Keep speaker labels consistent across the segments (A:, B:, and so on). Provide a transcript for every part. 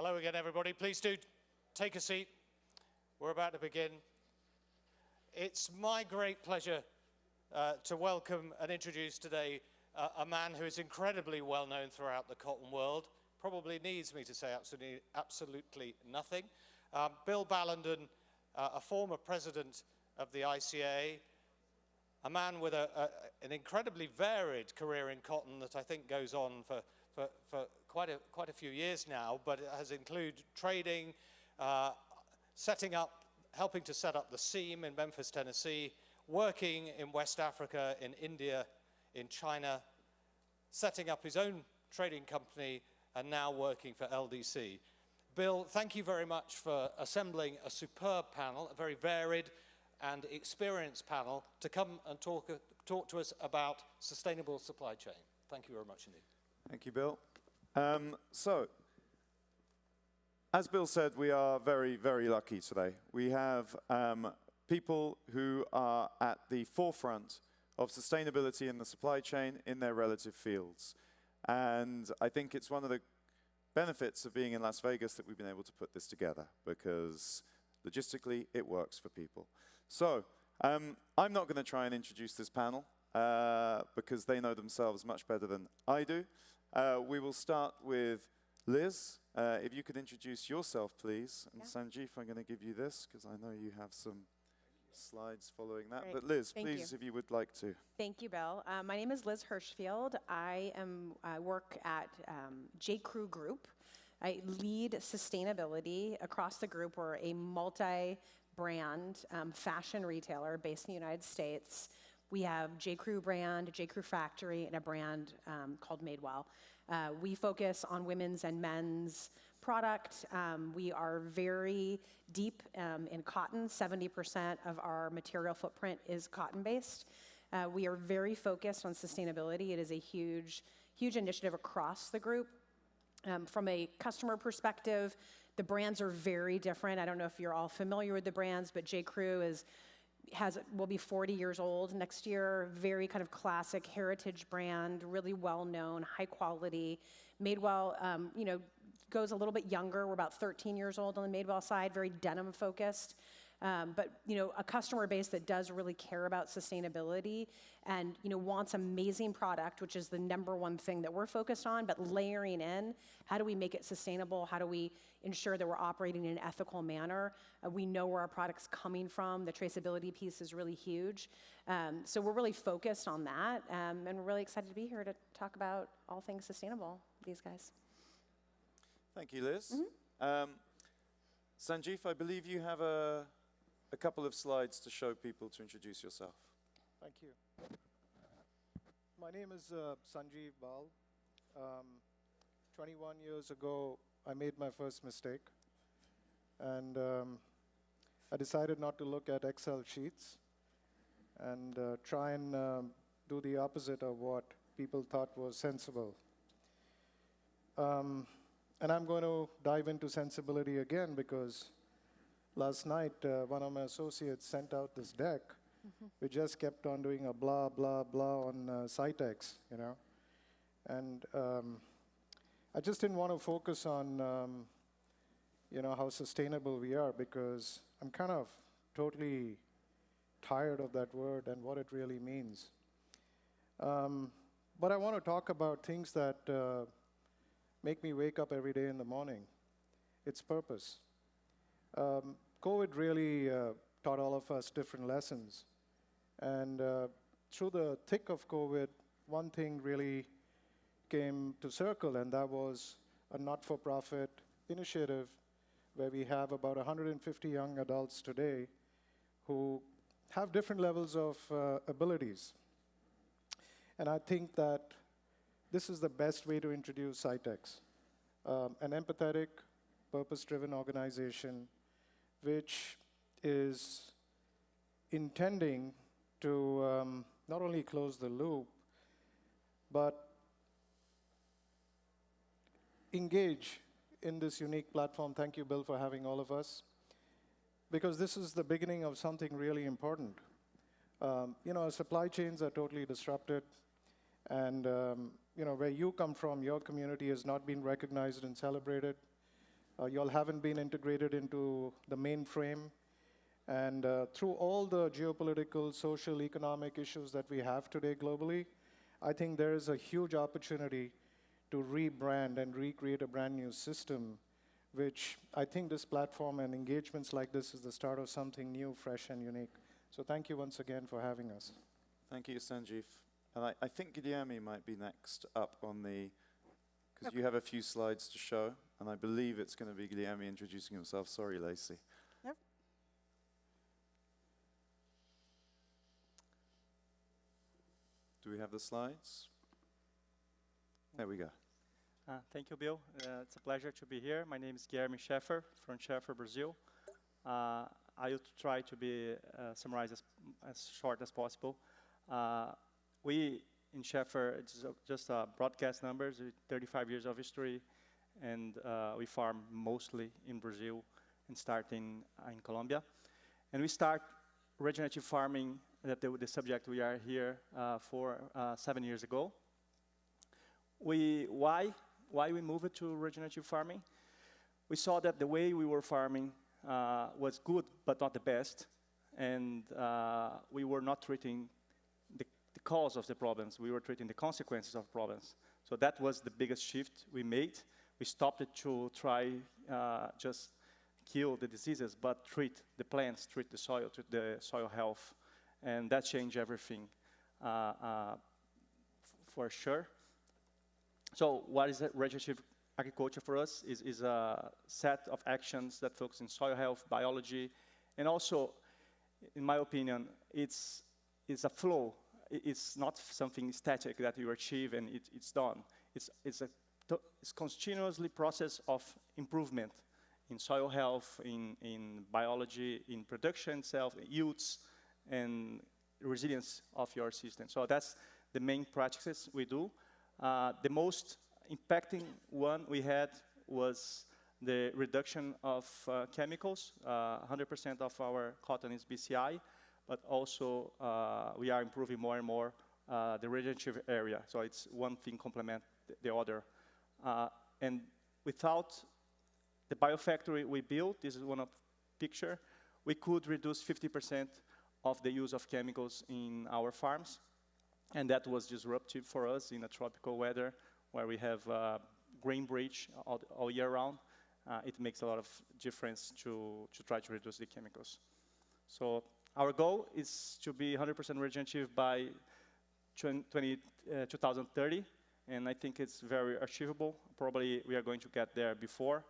A: Hello again, everybody. Please do take a seat. We're about to begin. It's my great pleasure to welcome and introduce today a man who is incredibly well known throughout the cotton world. Probably needs me to say absolutely nothing. Bill Ballenden, a former president of the ICA, a man with an incredibly varied career in cotton that I think goes on for quite a few years now, but it has included trading, helping to set up the seam in Memphis, Tennessee, working in West Africa, in India, in China, setting up his own trading company, and now working for LDC. Bill, thank you very much for assembling a superb panel, a very varied and experienced panel, to come and talk to us about sustainable supply chain. Thank you very much indeed.
B: Thank you, Bill. So, as Bill said, we are very, very lucky today. We have people who are at the forefront of sustainability in the supply chain in their relative fields. And I think it's one of the benefits of being in Las Vegas that we've been able to put this together, because logistically it works for people. So, I'm not going to try and introduce this panel because they know themselves much better than I do. We will start with Liz. If you could introduce yourself, please. And Sanjeev, I'm going to give you this because I know you have some slides following that. Great. But Liz, please, if you would like to.
C: Thank you, Bill. My name is Liz Hershfield. I work at J.Crew Group. I lead sustainability across the group. We're a multi-brand fashion retailer based in the United States. We have J.Crew brand, J.Crew factory, and a brand called Madewell. We focus on women's and men's product. We are very deep in cotton. 70% of our material footprint is cotton-based. We are very focused on sustainability. It is a huge, huge initiative across the group. From a customer perspective, the brands are very different. I don't know if you're all familiar with the brands, but J.Crew will be 40 years old next year. Very kind of classic heritage brand, really well known, high quality. Madewell, goes a little bit younger. We're about 13 years old on the Madewell side, very denim focused. But a customer base that does really care about sustainability and wants amazing product, which is the #1 thing that we're focused on, but layering in, how do we make it sustainable? How do we ensure that we're operating in an ethical manner? We know where our product's coming from. The traceability piece is really huge. So we're really focused on that, and we're really excited to be here to talk about all things sustainable, these guys.
B: Thank you, Liz. Sanjeev, I believe you have a couple of slides to show people to introduce yourself.
D: Thank you. My name is Sanjeev Bahl. 21 years ago, I made my first mistake. And I decided not to look at Excel sheets and try and do the opposite of what people thought was sensible. And I'm going to dive into sensibility again because last night, one of my associates sent out this deck. We just kept on doing a blah, blah, blah on SAITEX, And I just didn't want to focus on, how sustainable we are, because I'm kind of totally tired of that word and what it really means. But I want to talk about things that make me wake up every day in the morning. It's purpose. COVID really taught all of us different lessons. And through the thick of COVID, one thing really came to circle, and that was a not-for-profit initiative where we have about 150 young adults today who have different levels of abilities. And I think that this is the best way to introduce SAITEX, an empathetic, purpose-driven organization which is intending to not only close the loop, but engage in this unique platform. Thank you, Bill, for having all of us, because this is the beginning of something really important. Our supply chains are totally disrupted, and where you come from, your community has not been recognized and celebrated. You all haven't been integrated into the mainframe. And through all the geopolitical, social, economic issues that we have today globally, I think there is a huge opportunity to rebrand and recreate a brand new system, which I think this platform and engagements like this is the start of something new, fresh, and unique. So thank you once again for having us.
B: Thank you, Sanjeev. And I think Guilherme might be next up on the, because you have a few slides to show, and I believe it's going to be Guilherme introducing himself. Sorry, Lacy.
E: Yep.
B: Do we have the slides? There we go.
F: Thank you, Bill. It's a pleasure to be here. My name is Guilherme Scheffer from Scheffer, Brazil. I will try to be summarized as short as possible. We in Scheffer, it's just broadcast numbers, 35 years of history, and we farm mostly in Brazil and starting in Colombia. And we start regenerative farming, the subject we are here for 7 years ago. Why we moved to regenerative farming? We saw that the way we were farming was good, but not the best, and we were not treating the cause of the problems. We were treating the consequences of problems. So that was the biggest shift we made. We stopped it to try just kill the diseases, but treat the plants, treat the soil health, and that changed everything for sure. So what is regenerative agriculture for us is a set of actions that focus on soil health, biology, and also, in my opinion, it's a flow. It's not something static that you achieve and it's done. It's continuously process of improvement in soil health, in biology, in production itself, yields, and resilience of your system. So that's the main practices we do. The most impacting one we had was the reduction of chemicals. 100% of our cotton is BCI, but also we are improving more and more the regenerative area. So it's one thing complement the other. And without the biofactory we built, this is one of the picture, we could reduce 50% of the use of chemicals in our farms. And that was disruptive for us in a tropical weather where we have grain breach all year round. It makes a lot of difference to try to reduce the chemicals. So our goal is to be 100% regenerative by 2030, and I think it's very achievable. Probably we are going to get there before,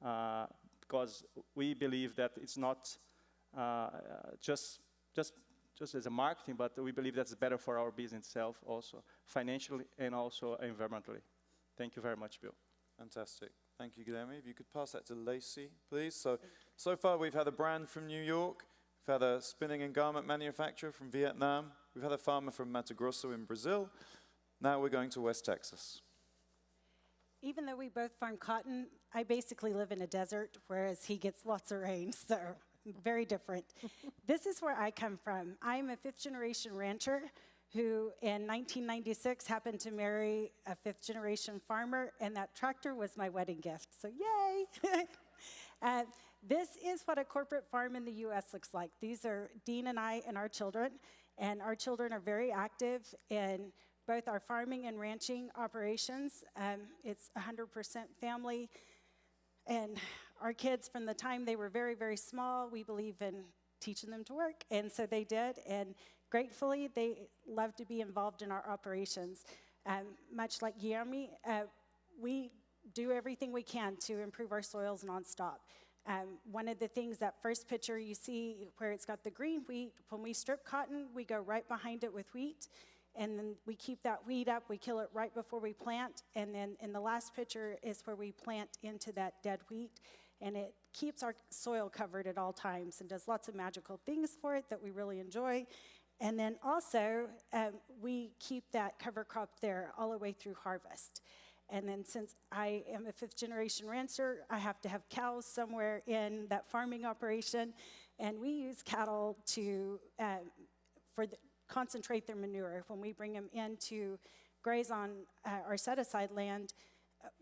F: because we believe that it's not just as a marketing, but we believe that's better for our business itself also, financially and also environmentally. Thank you very much, Bill.
B: Fantastic. Thank you, Guilherme. If you could pass that to Lacy, please. So far we've had a brand from New York, we've had a spinning and garment manufacturer from Vietnam, we've had a farmer from Mato Grosso in Brazil. Now we're going to West Texas.
E: Even though we both farm cotton, I basically live in a desert, whereas he gets lots of rain, so very different. This is where I come from. I'm a fifth-generation rancher who, in 1996, happened to marry a fifth-generation farmer, and that tractor was my wedding gift, so yay! This is what a corporate farm in the U.S. looks like. These are Dean and I and our children are very active in both our farming and ranching operations. It's 100% family, and our kids, from the time they were very, very small, we believe in teaching them to work, and so they did, and gratefully, they love to be involved in our operations. Much like Guilherme, we do everything we can to improve our soils nonstop. One of the things, that first picture you see where it's got the green wheat, when we strip cotton, we go right behind it with wheat, and then we keep that wheat up, we kill it right before we plant, and then in the last picture is where we plant into that dead wheat, and it keeps our soil covered at all times and does lots of magical things for it that we really enjoy. And then also, we keep that cover crop there all the way through harvest. And then since I am a fifth-generation rancher, I have to have cows somewhere in that farming operation, and we use cattle to concentrate their manure. When we bring them in to graze on our set-aside land,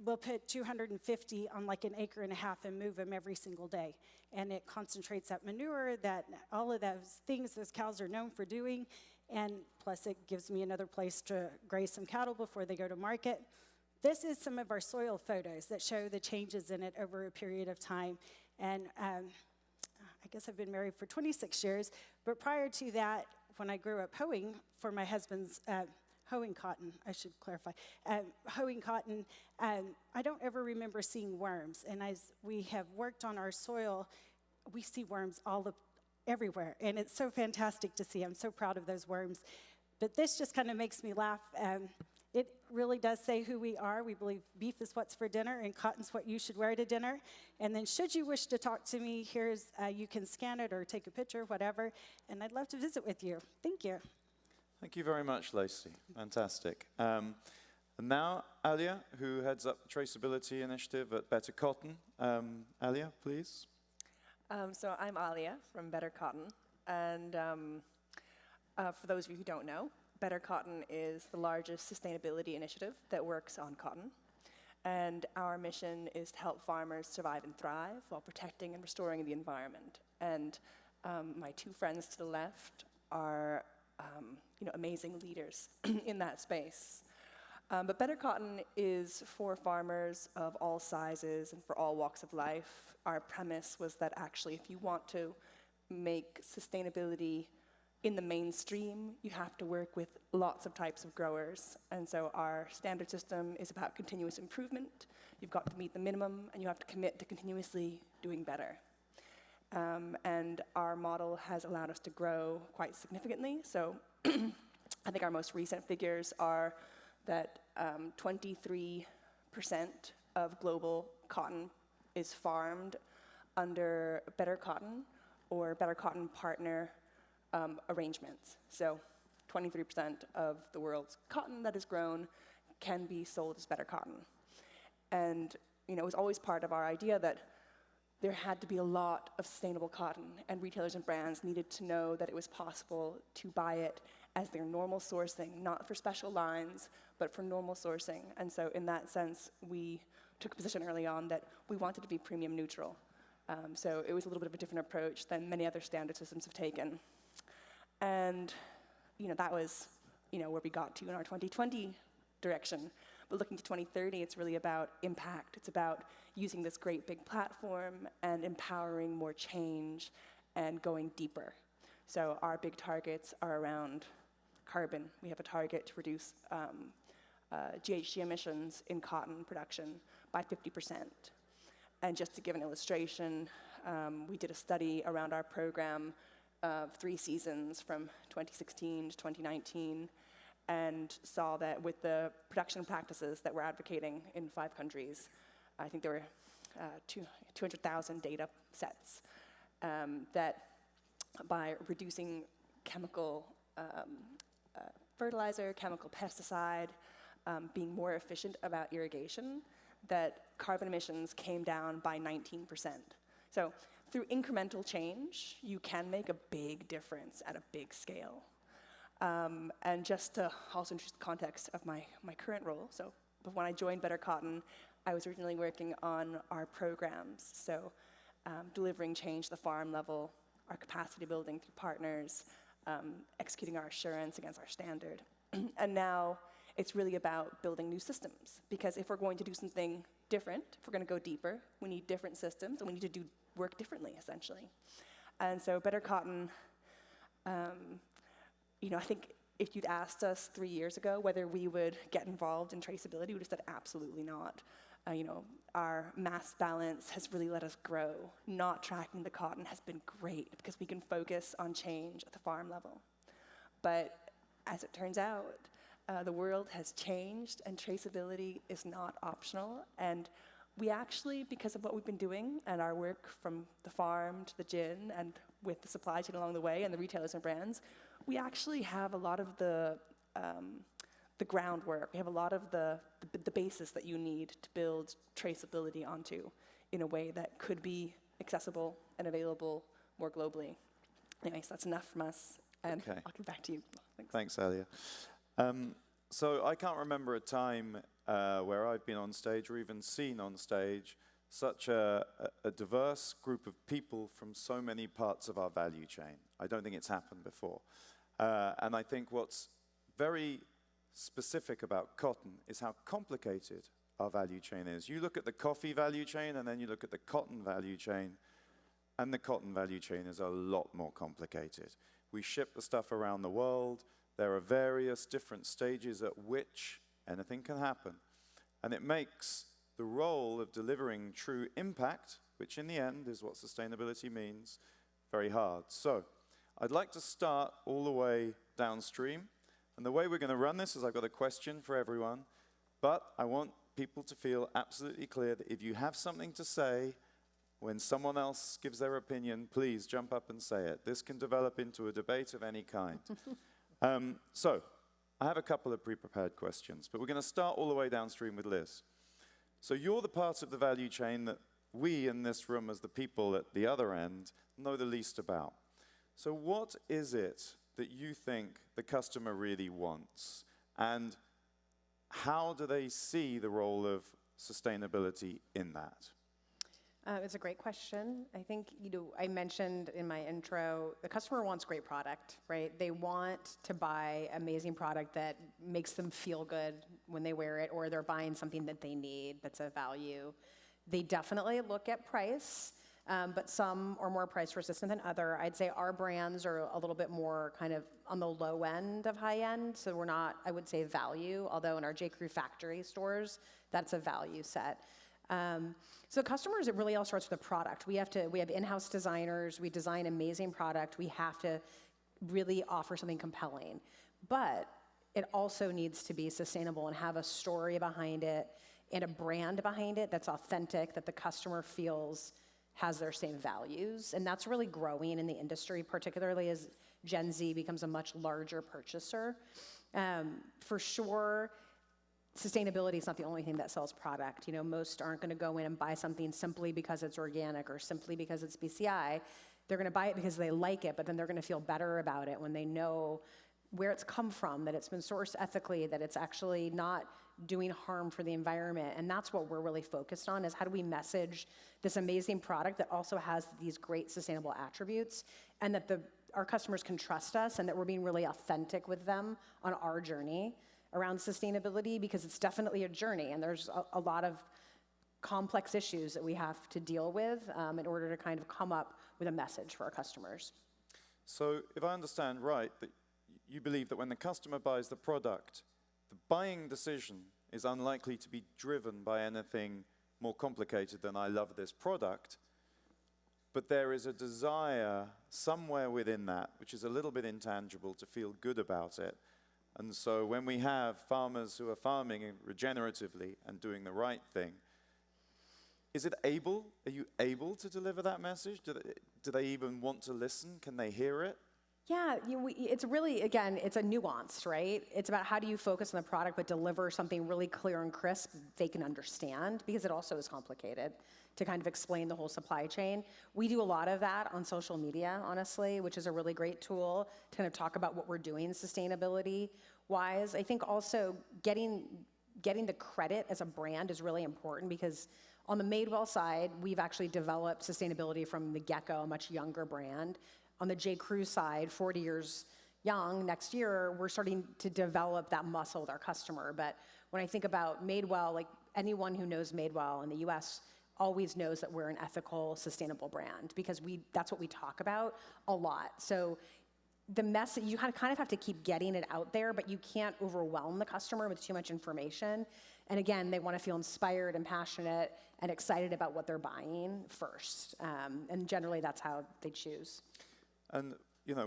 E: we'll put 250 on like an acre and a half and move them every single day. And it concentrates that manure, that all of those things those cows are known for doing, and plus it gives me another place to graze some cattle before they go to market. This is some of our soil photos that show the changes in it over a period of time. And I guess I've been married for 26 years, but prior to that, when I grew up hoeing for my husband's hoeing cotton, I should clarify, hoeing cotton, I don't ever remember seeing worms. And as we have worked on our soil, we see worms everywhere. And it's so fantastic to see. I'm so proud of those worms. But this just kind of makes me laugh. It really does say who we are. We believe beef is what's for dinner and cotton's what you should wear to dinner. And then should you wish to talk to me, you can scan it or take a picture, whatever. And I'd love to visit with you. Thank you.
B: Thank you very much, Lacy. Fantastic. And now, Alia, who heads up the Traceability Initiative at Better Cotton. Alia, please.
G: So I'm Alia from Better Cotton. And for those of you who don't know, Better Cotton is the largest sustainability initiative that works on cotton. And our mission is to help farmers survive and thrive while protecting and restoring the environment. And my two friends to the left are amazing leaders in that space. But Better Cotton is for farmers of all sizes and for all walks of life. Our premise was that actually if you want to make sustainability in the mainstream, you have to work with lots of types of growers. And so our standard system is about continuous improvement. You've got to meet the minimum, and you have to commit to continuously doing better. And our model has allowed us to grow quite significantly. So I think our most recent figures are that 23% of global cotton is farmed under Better Cotton or Better Cotton partner arrangements. So 23% of the world's cotton that is grown can be sold as Better Cotton. And it was always part of our idea that there had to be a lot of sustainable cotton, and retailers and brands needed to know that it was possible to buy it as their normal sourcing, not for special lines, but for normal sourcing. And so in that sense, we took a position early on that we wanted to be premium neutral. So it was a little bit of a different approach than many other standard systems have taken. And that was where we got to in our 2020 direction. But looking to 2030, it's really about impact. It's about using this great big platform and empowering more change and going deeper. So our big targets are around carbon. We have a target to reduce GHG emissions in cotton production by 50%. And just to give an illustration, we did a study around our program of 3 seasons from 2016 to 2019, and saw that with the production practices that we're advocating in 5 countries, I think there were 200,000 data sets, that by reducing chemical fertilizer, chemical pesticide, being more efficient about irrigation, that carbon emissions came down by 19%. So through incremental change, you can make a big difference at a big scale. And just to also introduce the context of my current role, so when I joined Better Cotton, I was originally working on our programs, so delivering change at the farm level, our capacity building through partners, executing our assurance against our standard. And now it's really about building new systems, because if we're going to do something different, if we're going to go deeper, we need different systems, and we need to do work differently, essentially. And so Better Cotton, I think if you'd asked us 3 years ago whether we would get involved in traceability, we would have said absolutely not. Our mass balance has really let us grow. Not tracking the cotton has been great because we can focus on change at the farm level. But as it turns out, the world has changed, and traceability is not optional. And we actually, because of what we've been doing and our work from the farm to the gin and with the supply chain along the way and the retailers and brands, we actually have a lot of the groundwork. We have a lot of the basis that you need to build traceability onto in a way that could be accessible and available more globally. Anyways, that's enough from us, and okay. I'll get back to you.
B: Thanks, Alia. So I can't remember a time where I've been on stage or even seen on stage such a diverse group of people from so many parts of our value chain. I don't think it's happened before. And I think what's very specific about cotton is how complicated our value chain is. You look at the coffee value chain and then you look at the cotton value chain, and the cotton value chain is a lot more complicated. We ship the stuff around the world. There are various different stages at which anything can happen. And it makes the role of delivering true impact, which in the end is what sustainability means, very hard. So I'd like to start all the way downstream. And the way we're going to run this is I've got a question for everyone, but I want people to feel absolutely clear that if you have something to say when someone else gives their opinion, please jump up and say it. This can develop into a debate of any kind. So I have a couple of pre-prepared questions, but we're going to start all the way downstream with Liz. So you're the part of the value chain that we in this room as the people at the other end know the least about. So what is it that you think the customer really wants? And how do they see the role of sustainability in that?
C: It's a great question. I think, I mentioned in my intro, the customer wants great product, right? They want to buy amazing product that makes them feel good when they wear it, or they're buying something that they need that's a value. They definitely look at price, but some are more price resistant than other. I'd say our brands are a little bit more kind of on the low end of high end, so we're not, I would say, value, although in our J.Crew factory stores, that's a value set. So customers, it really all starts with the product. We have in-house designers, we design amazing product, we have to really offer something compelling. But it also needs to be sustainable and have a story behind it and a brand behind it that's authentic, that the customer feels has their same values. And that's really growing in the industry, particularly as Gen Z becomes a much larger purchaser. For sure, sustainability is not the only thing that sells product. Most aren't going to go in and buy something simply because it's organic or simply because it's BCI. They're going to buy it because they like it, but then they're going to feel better about it when they know where it's come from, that it's been sourced ethically, that it's actually not doing harm for the environment. And that's what we're really focused on, is how do we message this amazing product that also has these great sustainable attributes, and that our customers can trust us, and that we're being really authentic with them on our journey around sustainability, because it's definitely a journey, and there's a lot of complex issues that we have to deal with in order to kind of come up with a message for our customers.
B: So if I understand right, that you believe that when the customer buys the product, the buying decision is unlikely to be driven by anything more complicated than I love this product, but there is a desire somewhere within that, which is a little bit intangible, to feel good about it. And so when we have farmers who are farming regeneratively and doing the right thing, are you able to deliver that message? Do they even want to listen? Can they hear it?
C: Yeah, it's really, again, it's a nuance, right? It's about how do you focus on the product but deliver something really clear and crisp they can understand, because it also is complicated to kind of explain the whole supply chain. We do a lot of that on social media, honestly, which is a really great tool to kind of talk about what we're doing sustainability-wise. I think also getting the credit as a brand is really important, because on the Madewell side, we've actually developed sustainability from the get-go, a much younger brand. On the J.Crew side, 40 years young, next year, we're starting to develop that muscle with our customer. But when I think about Madewell, like anyone who knows Madewell in the US always knows that we're an ethical, sustainable brand, because that's what we talk about a lot. So the message, you kind of have to keep getting it out there, but you can't overwhelm the customer with too much information. And again, they want to feel inspired and passionate and excited about what they're buying first. And generally, that's how they choose.
B: And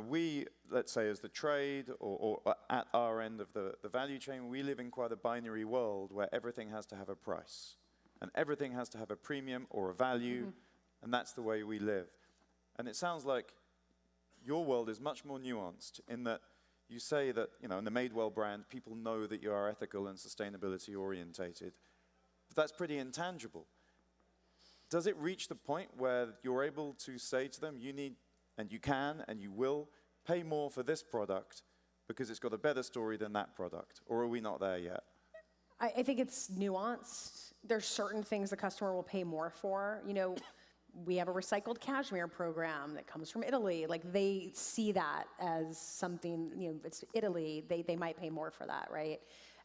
B: we, let's say as the trade or at our end of the value chain, we live in quite a binary world where everything has to have a price. And everything has to have a premium or a value, and that's the way we live. And it sounds like your world is much more nuanced in that you say that, in the Madewell brand, people know that you are ethical and sustainability orientated. But that's pretty intangible. Does it reach the point where you're able to say to them, you need, and you can, and you will pay more for this product because it's got a better story than that product? Or are we not there yet?
C: I think it's nuanced. There's certain things the customer will pay more for. You know, we have a recycled cashmere program that comes from Italy. Like, they see that as something, you know, it's Italy, they might pay more for that, right?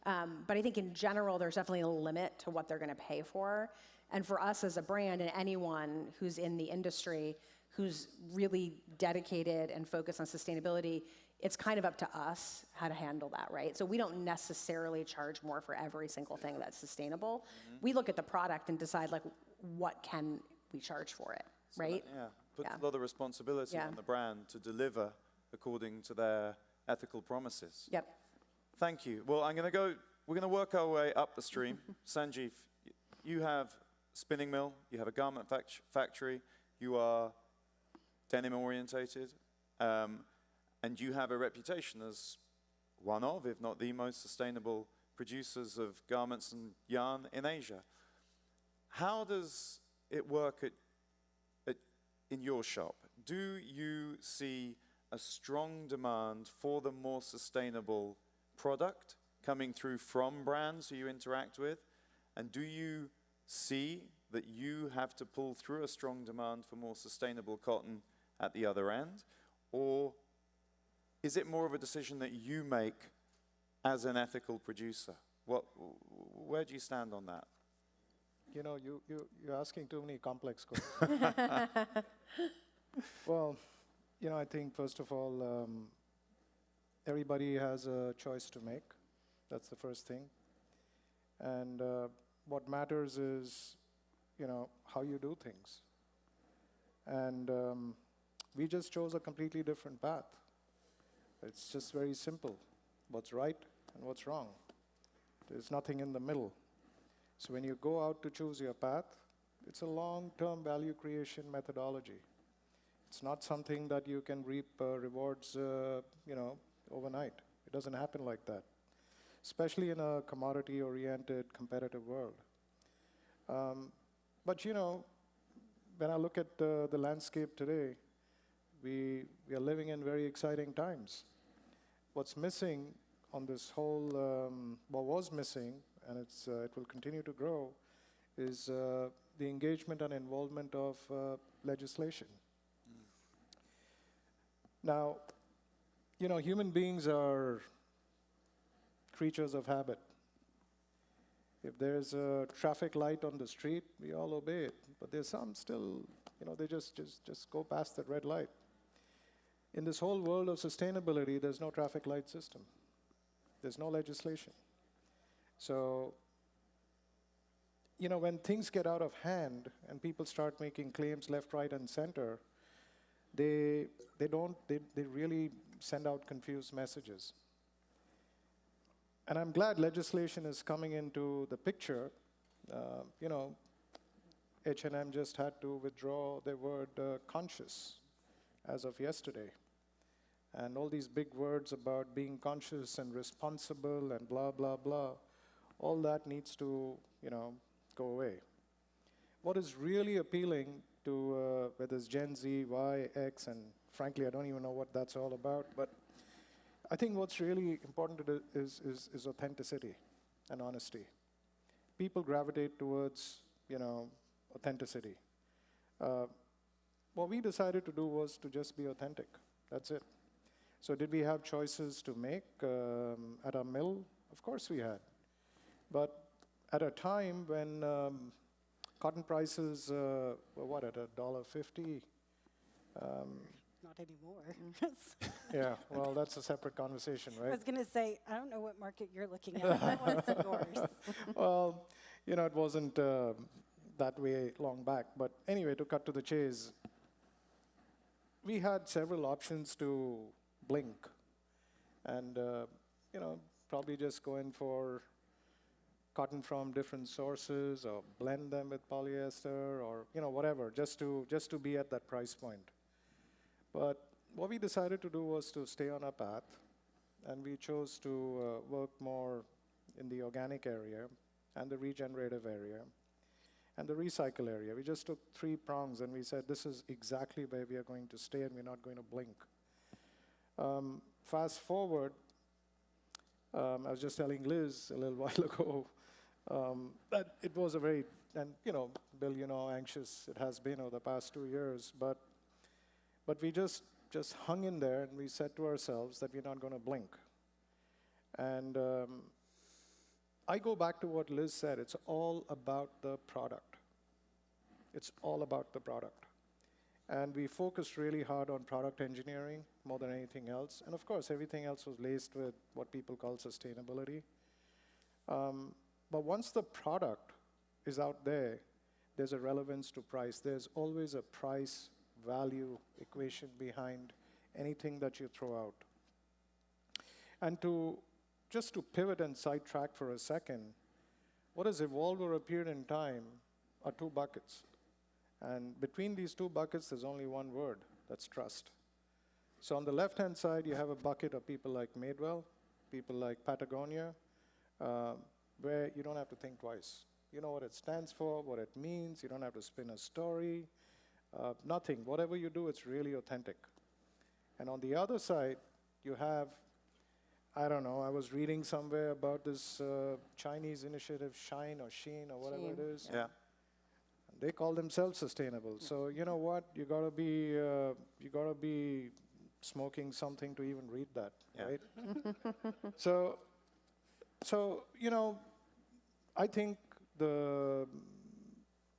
C: But I think in general, there's definitely a limit to what they're gonna pay for. And for us as a brand, and anyone who's in the industry who's really dedicated and focused on sustainability, it's kind of up to us how to handle that, right? So we don't necessarily charge more for every single thing that's sustainable. We look at the product and decide, like, what can we charge for it,
B: So
C: right?
B: that, puts a lot of responsibility
C: Yeah.
B: on the brand to deliver according to their ethical promises.
C: Yep.
B: Thank you. Well, we're gonna work our way up the stream. Sanjeev, you have spinning mill, you have a garment factory, you are denim orientated, and you have a reputation as one of, if not the most sustainable producers of garments and yarn in Asia. How does it work in your shop? Do you see a strong demand for the more sustainable product coming through from brands who you interact with? And do you see that you have to pull through a strong demand for more sustainable cotton at the other end? Or is it more of a decision that you make as an ethical producer? Where do you stand on that?
D: You know, you're asking too many complex questions. Well, you know, I think first of all, everybody has a choice to make. That's the first thing. And what matters is, you know, how you do things. And we just chose a completely different path. It's just very simple. What's right and what's wrong. There's nothing in the middle. So when you go out to choose your path, it's a long-term value creation methodology. It's not something that you can reap rewards, you know, overnight. It doesn't happen like that, especially in a commodity-oriented, competitive world. But you know, when I look at the landscape today, we are living in very exciting times. What's missing on this whole, what was missing, and it will continue to grow, is the engagement and involvement of legislation. Now, you know, human beings are creatures of habit. If there's a traffic light on the street, we all obey it. But there's some still, you know, they just go past that red light. In this whole world of sustainability, there's no traffic light system. There's no legislation. So, you know, when things get out of hand and people start making claims left, right, and center, they really send out confused messages. And I'm glad legislation is coming into the picture. You know, H&M just had to withdraw their word conscious as of yesterday. And all these big words about being conscious and responsible and blah, blah, blah, all that needs to, you know, go away. What is really appealing to whether it's Gen Z, Y, X, and frankly, I don't even know what that's all about, but I think what's really important is authenticity and honesty. People gravitate towards, you know, authenticity. What we decided to do was to just be authentic. That's it. So did we have choices to make at our mill? Of course we had. But at a time when cotton prices were what, at $1.50?
E: Not anymore.
D: Yeah, well, that's a separate conversation,
E: I
D: right?
E: was going to say, I don't know what market you're looking at. That one's yours.
D: Well, you know, it wasn't that way long back. But anyway, to cut to the chase, we had several options to blink. And, you know, probably just go in for cotton from different sources or blend them with polyester or, you know, whatever, just to be at that price point. But what we decided to do was to stay on our path, and we chose to work more in the organic area and the regenerative area and the recycle area. We just took 3 prongs and we said, this is exactly where we are going to stay and we're not going to blink. Fast forward, I was just telling Liz a little while ago, But it was a very, and Bill, how anxious it has been over the past 2 years, but we just hung in there, and we said to ourselves that we're not going to blink. And I go back to what Liz said. It's all about the product. It's all about the product. And we focused really hard on product engineering more than anything else. And of course, everything else was laced with what people call sustainability. But once the product is out there, there's a relevance to price. There's always a price-value equation behind anything that you throw out. And just to pivot and sidetrack for a second, what has evolved over a period in time are 2 buckets. And between these 2 buckets, there's only one word, that's trust. So on the left-hand side, you have a bucket of people like Madewell, people like Patagonia, where you don't have to think twice. You know what it stands for, what it means. You don't have to spin a story, nothing. Whatever you do, it's really authentic. And on the other side, you have, I don't know, I was reading somewhere about this Chinese initiative, Shine or Sheen or whatever it is.
B: Yeah.
D: They call themselves sustainable. So you know what? You gotta be smoking something to even read that, right? So I think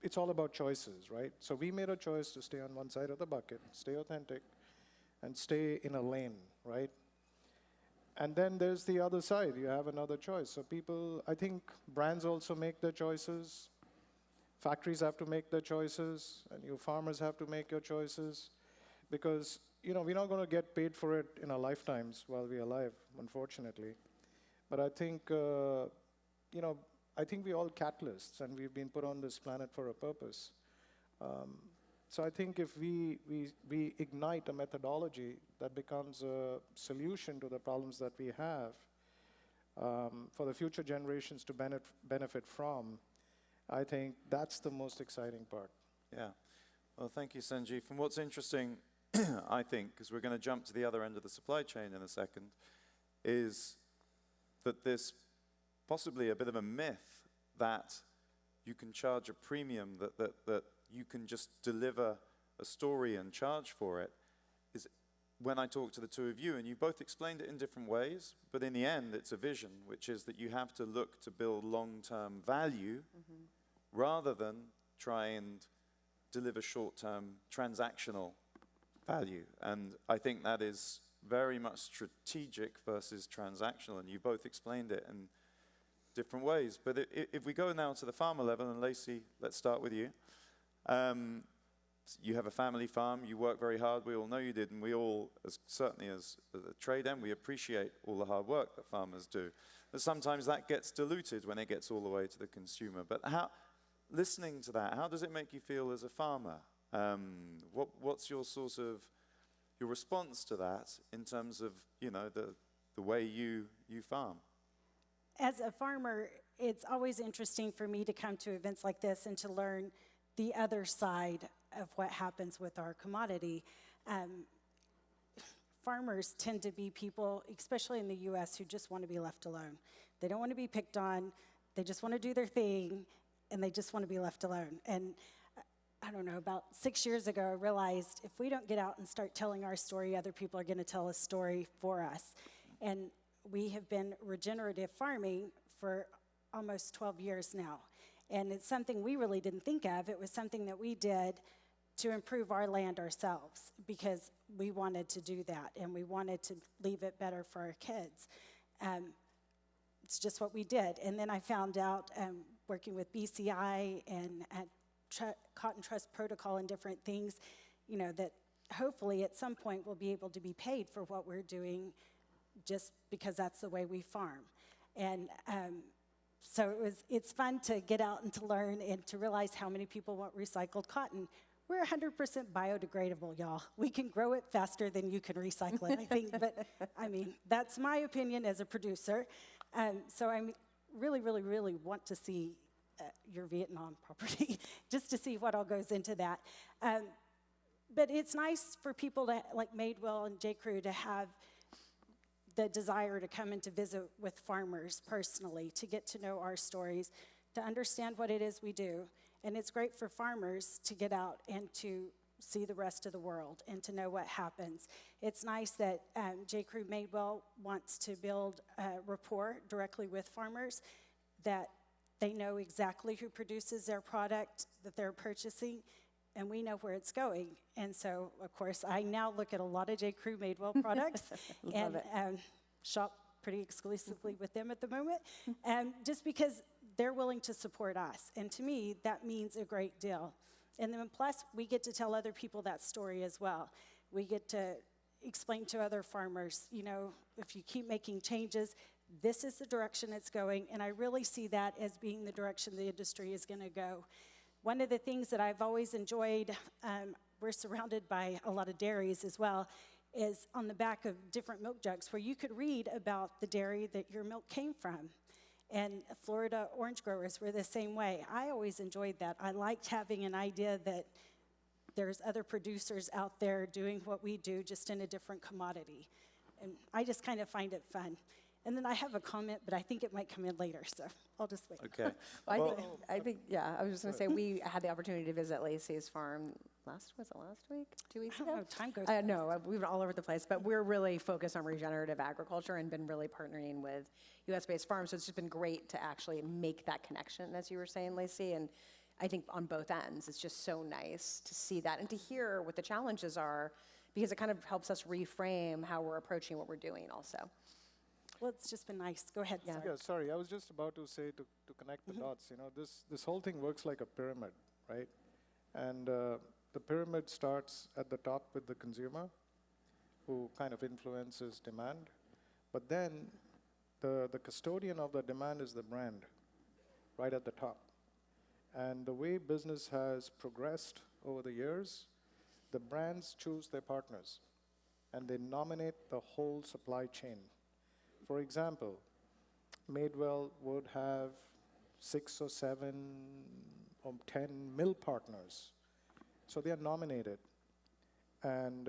D: it's all about choices, right? So we made a choice to stay on one side of the bucket, stay authentic, and stay in a lane, right? And then there's the other side. You have another choice. So I think brands also make their choices. Factories have to make their choices, and you farmers have to make your choices, because we're not going to get paid for it in our lifetimes while we're alive, unfortunately. But I think I think we're all catalysts, and we've been put on this planet for a purpose. So I think if we ignite a methodology that becomes a solution to the problems that we have for the future generations to benefit from, I think that's the most exciting part.
B: Yeah. Well, thank you, Sanjeev. And what's interesting, I think, because we're going to jump to the other end of the supply chain in a second, is that there's possibly a bit of a myth that you can charge a premium, that you can just deliver a story and charge for it. Is when I talk to the 2 of you, and you both explained it in different ways, but in the end, it's a vision, which is that you have to look to build long-term value rather than try and deliver short-term transactional value. And I think that is very much strategic versus transactional, and you both explained it in different ways. But if we go now to the farmer level, and Lacy, let's start with you. You have a family farm, you work very hard, we all know you did, and we all, certainly as the trade end, we appreciate all the hard work that farmers do. But sometimes that gets diluted when it gets all the way to the consumer. But listening to that, how does it make you feel as a farmer? What's your your response to that in terms of, the way you farm?
E: As a farmer, it's always interesting for me to come to events like this and to learn the other side of what happens with our commodity. Farmers tend to be people, especially in the US, who just want to be left alone. They don't want to be picked on, they just want to do their thing, and they just want to be left alone. And I don't know, about 6 years ago, I realized if we don't get out and start telling our story, other people are going to tell a story for us. And we have been regenerative farming for almost 12 years now. And it's something we really didn't think of. It was something that we did to improve our land ourselves, because we wanted to do that, and we wanted to leave it better for our kids. It's just what we did. And then I found out, working with BCI and at Cotton Trust Protocol and different things, that hopefully at some point we'll be able to be paid for what we're doing, just because that's the way we farm. And so it's fun to get out and to learn and to realize how many people want recycled cotton. We're 100% biodegradable, y'all. We can grow it faster than you can recycle it, I think. But, I mean, that's my opinion as a producer. So I really, really, really want to see your Vietnam property, just to see what all goes into that. But it's nice for people like Madewell and J.Crew to have the desire to come and to visit with farmers personally, to get to know our stories, to understand what it is we do. And it's great for farmers to get out and to see the rest of the world and to know what happens. It's nice that J.Crew Madewell wants to build a rapport directly with farmers, that they know exactly who produces their product that they're purchasing, and we know where it's going. And so, of course, I now look at a lot of J.Crew Madewell products and shop pretty exclusively with them at the moment, just because they're willing to support us. And to me, that means a great deal. And then plus, we get to tell other people that story as well. We get to explain to other farmers, you know, if you keep making changes, this is the direction it's going, and I really see that as being the direction the industry is going to go. One of the things that I've always enjoyed, we're surrounded by a lot of dairies as well, is on the back of different milk jugs where you could read about the dairy that your milk came from. And Florida orange growers were the same way. I always enjoyed that. I liked having an idea that there's other producers out there doing what we do, just in a different commodity. And I just kind of find it fun. And then I have a comment, but I think it might come in later, so I'll just wait.
B: Okay.
H: Well, I think, yeah, I was just going to say, we had the opportunity to visit Lacy's farm last week? 2 weeks ago?
E: I don't know, time goes
H: I know, we've been all over the place, but we're really focused on regenerative agriculture and been really partnering with US-based farms, so it's just been great to actually make that connection, as you were saying, Lacy, and I think on both ends, it's just so nice to see that and to hear what the challenges are, because it kind of helps us reframe how we're approaching what we're doing also.
E: Well, it's just been nice. Go ahead,
H: Yeah.
E: sorry.
D: Yeah, sorry, I was just about to say to connect the dots, you know, this whole thing works like a pyramid, right? And the pyramid starts at the top with the consumer, who kind of influences demand. But then the custodian of the demand is the brand, right at the top. And the way business has progressed over the years, the brands choose their partners, and they nominate the whole supply chain. For example, Madewell would have 6 or 7 or 10 mill partners. So they are nominated. And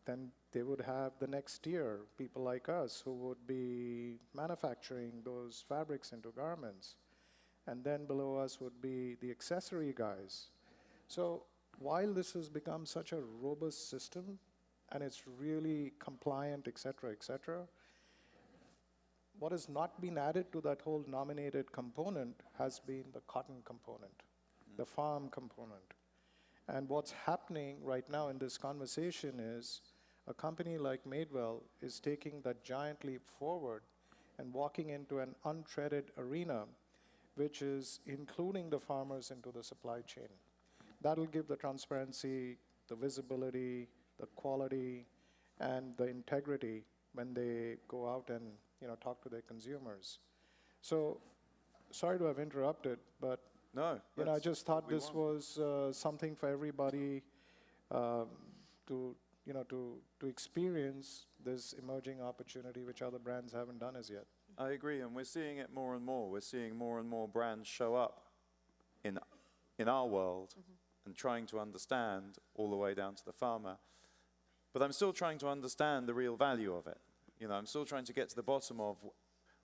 D: then they would have the next tier, people like us who would be manufacturing those fabrics into garments. And then below us would be the accessory guys. So while this has become such a robust system, and it's really compliant, et cetera, what has not been added to that whole nominated component has been the cotton component, the farm component. And what's happening right now in this conversation is a company like Madewell is taking that giant leap forward and walking into an untreaded arena, which is including the farmers into the supply chain. That'll give the transparency, the visibility, the quality, and the integrity when they go out and talk to their consumers. So, sorry to have interrupted, but
B: No,
D: I just thought this was something for everybody to experience this emerging opportunity, which other brands haven't done as yet.
B: I agree, and we're seeing it more and more. We're seeing more and more brands show up in our world and trying to understand all the way down to the farmer. But I'm still trying to understand the real value of it. I'm still trying to get to the bottom of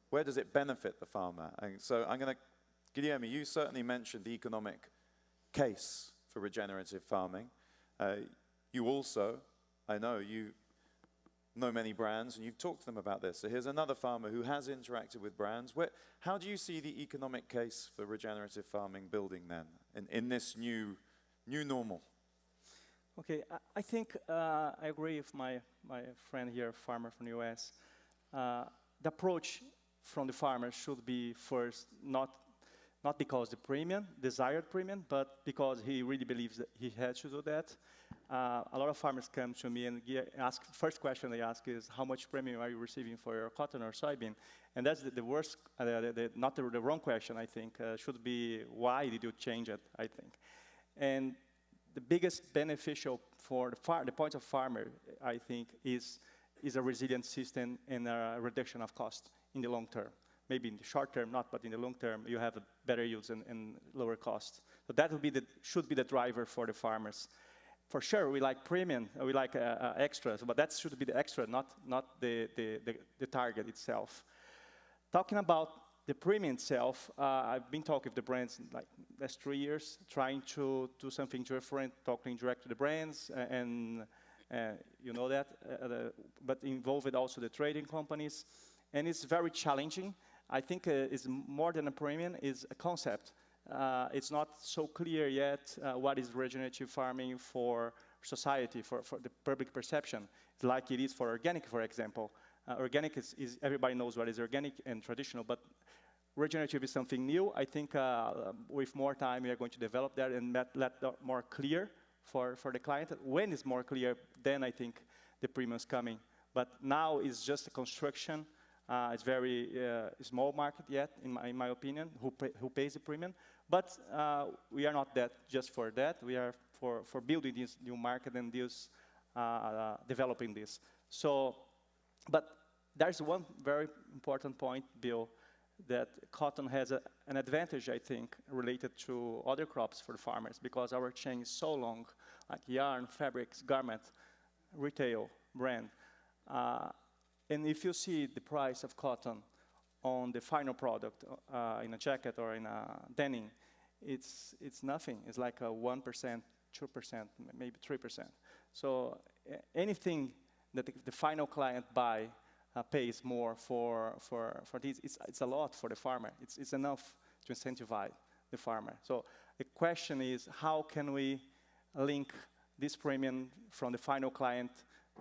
B: where does it benefit the farmer. And so I'm going to, Guilherme, you certainly mentioned the economic case for regenerative farming. You also, I know, you know many brands, and you've talked to them about this. So here's another farmer who has interacted with brands. How do you see the economic case for regenerative farming building then, in this new normal?
F: Okay, I think I agree with my friend here, farmer from the US. The approach from the farmer should be first not because the desired premium, but because he really believes that he has to do that. A lot of farmers come to me and ask, first question they ask is, how much premium are you receiving for your cotton or soybean? And that's the worst, not the wrong question, I think. Should be, why did you change it, I think. And the biggest beneficial for the point of farmer, I think, is a resilient system and a reduction of cost in the long term. Maybe in the short term, not, but in the long term, you have better yields and lower costs. So that should be the driver for the farmers. For sure, we like premium, we like extras, but that should be the extra, not the target itself. Talking about the premium itself, I've been talking with the brands like last 3 years, trying to do something different, talking direct to the brands, and you know that, but involved also the trading companies, and it's very challenging. I think it's more than a premium, it's a concept. It's not so clear yet what is regenerative farming for society, for the public perception, like it is for organic, for example. Organic is everybody knows what is organic and traditional, but regenerative is something new. I think with more time we are going to develop that and let that more clear for the client. When it's more clear, then I think the premium is coming. But now it's just a construction. It's very small market yet, in my opinion, who pays the premium. But we are not that just for that. We are for building this new market and this developing this. So, but there's one very important point, Bill, that cotton has an advantage, I think, related to other crops for the farmers, because our chain is so long, like yarn, fabrics, garment, retail, brand. And if you see the price of cotton on the final product, in a jacket or in a denim, it's nothing. It's like a 1%, 2%, maybe 3%. So anything that the final client pays more for this, it's a lot for the farmer. It's enough to incentivize the farmer. So the question is, how can we link this premium from the final client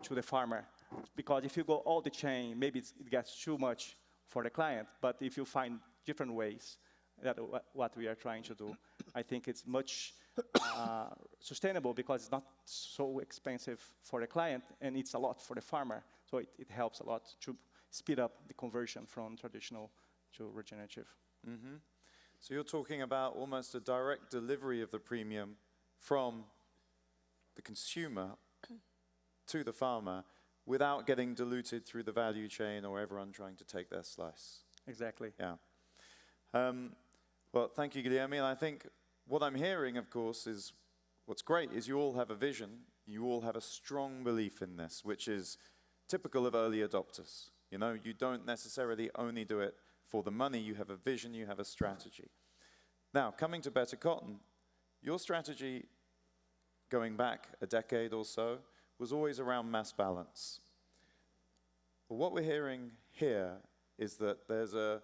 F: to the farmer? Because if you go all the chain, maybe it gets too much for the client. But if you find different ways, that what we are trying to do, I think it's much sustainable, because it's not so expensive for the client, and it's a lot for the farmer. So it helps a lot to speed up the conversion from traditional to regenerative.
B: Mm-hmm. So you're talking about almost a direct delivery of the premium from the consumer to the farmer without getting diluted through the value chain or everyone trying to take their slice.
F: Exactly.
B: Yeah. Well, thank you, Guilherme. And I think what I'm hearing, of course, is what's great is you all have a vision. You all have a strong belief in this, which is typical of early adopters. You know, you don't necessarily only do it for the money. You have a vision. You have a strategy. Now, coming to Better Cotton, your strategy going back a decade or so was always around mass balance. But what we're hearing here is that there's a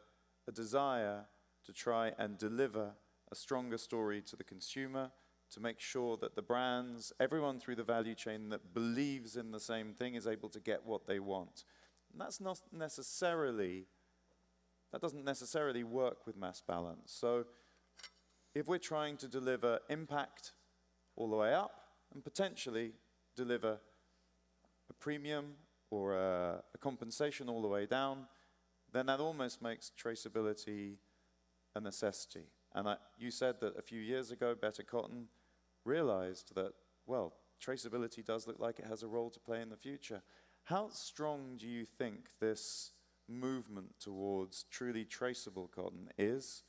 B: desire to try and deliver a stronger story to the consumer, to make sure that the brands, everyone through the value chain that believes in the same thing is able to get what they want. And that's not necessarily, that doesn't necessarily work with mass balance. So if we're trying to deliver impact all the way up and potentially deliver a premium or a compensation all the way down, then that almost makes traceability a necessity. And you said that a few years ago, Better Cotton realized that, well, traceability does look like it has a role to play in the future. How strong do you think this movement towards truly traceable cotton is?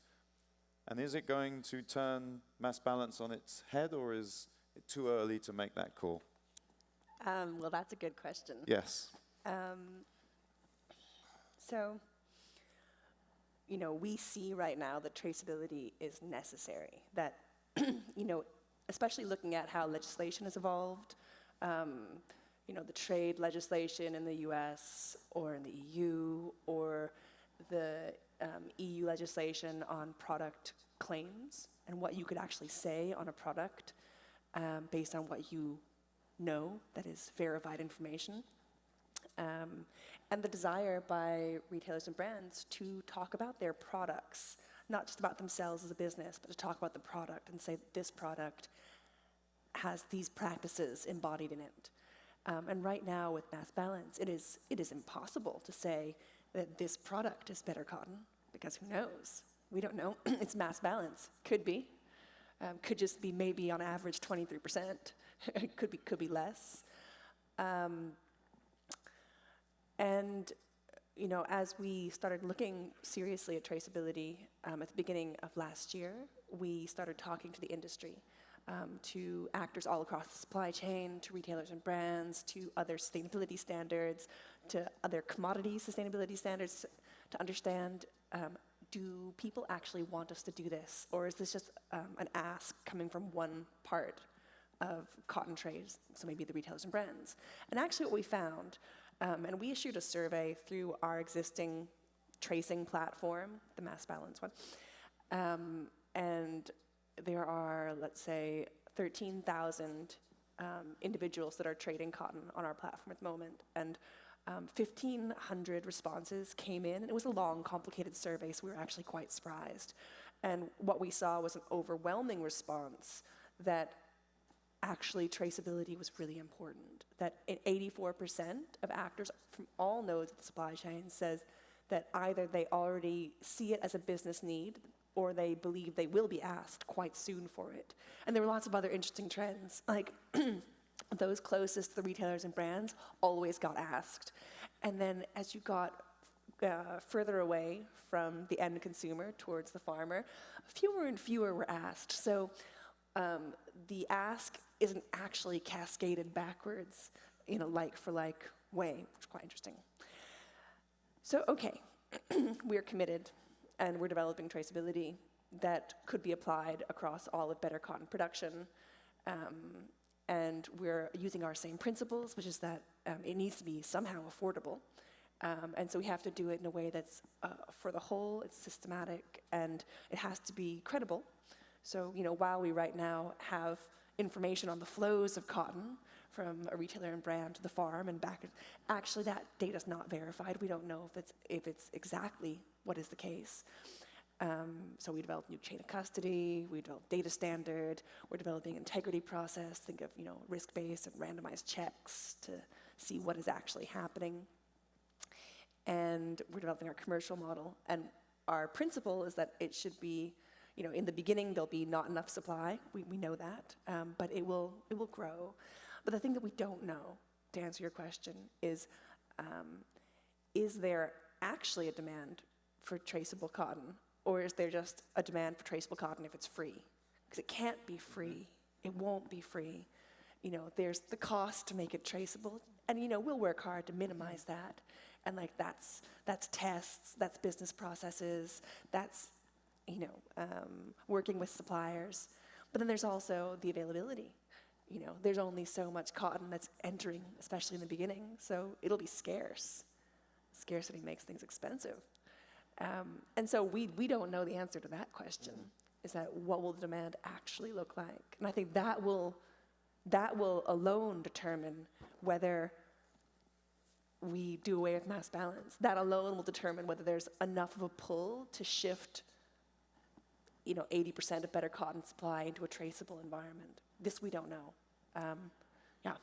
B: And is it going to turn mass balance on its head, or is it too early to make that call?
G: Well, that's a good question.
B: Yes.
G: So, you know, we see right now that traceability is necessary. That, you know, especially looking at how legislation has evolved, you know, the trade legislation in the US or in the EU, or the EU legislation on product claims and what you could actually say on a product based on what you know that is verified information. And the desire by retailers and brands to talk about their products, not just about themselves as a business, but to talk about the product and say that this product has these practices embodied in it. And right now with mass balance, it is impossible to say that this product is better cotton, because who knows? We don't know. It's mass balance. Could be. Could just be maybe on average 23%. could be less. And you know, as we started looking seriously at traceability at the beginning of last year, we started talking to the industry, to actors all across the supply chain, to retailers and brands, to other sustainability standards, to other commodity sustainability standards, to understand, do people actually want us to do this? Or is this just an ask coming from one part of cotton trades, so maybe the retailers and brands? And actually what we found, and we issued a survey through our existing tracing platform, the mass balance one, and there are, let's say, 13,000 individuals that are trading cotton on our platform at the moment, and 1,500 responses came in. It was a long, complicated survey, so we were actually quite surprised. And what we saw was an overwhelming response that actually traceability was really important. That 84% of actors from all nodes of the supply chain says that either they already see it as a business need or they believe they will be asked quite soon for it. And there were lots of other interesting trends, like those closest to the retailers and brands always got asked. And then as you got further away from the end consumer towards the farmer, fewer and fewer were asked. So the ask isn't actually cascaded backwards in a like-for-like way, which is quite interesting. So, okay, we're committed, and we're developing traceability that could be applied across all of better cotton production. And we're using our same principles, which is that it needs to be somehow affordable. And so we have to do it in a way that's for the whole, it's systematic, and it has to be credible. So, you know, while we right now have information on the flows of cotton from a retailer and brand to the farm and back, actually that data is not verified. We don't know if it's exactly what is the case. So we developed new chain of custody, we developed data standard, we're developing integrity process, think of, you know, risk-based and randomized checks to see what is actually happening. And we're developing our commercial model. And our principle is that it should be, you know, in the beginning there'll be not enough supply, we know that, but it will grow. But the thing that we don't know, to answer your question, is there actually a demand for traceable cotton? Or is there just a demand for traceable cotton if it's free? Because it can't be free. It won't be free. You know, there's the cost to make it traceable. And, you know, we'll work hard to minimize that. And, like, that's tests, that's business processes, that's, you know, working with suppliers. But then there's also the availability. You know, there's only so much cotton that's entering, especially in the beginning. So it'll be scarce. Scarcity makes things expensive. And so we don't know the answer to that question, is that what will the demand actually look like? And I think that will alone determine whether we do away with mass balance. That alone will determine whether there's enough of a pull to shift, you know, 80% of better cotton supply into a traceable environment. This we don't know. Yeah.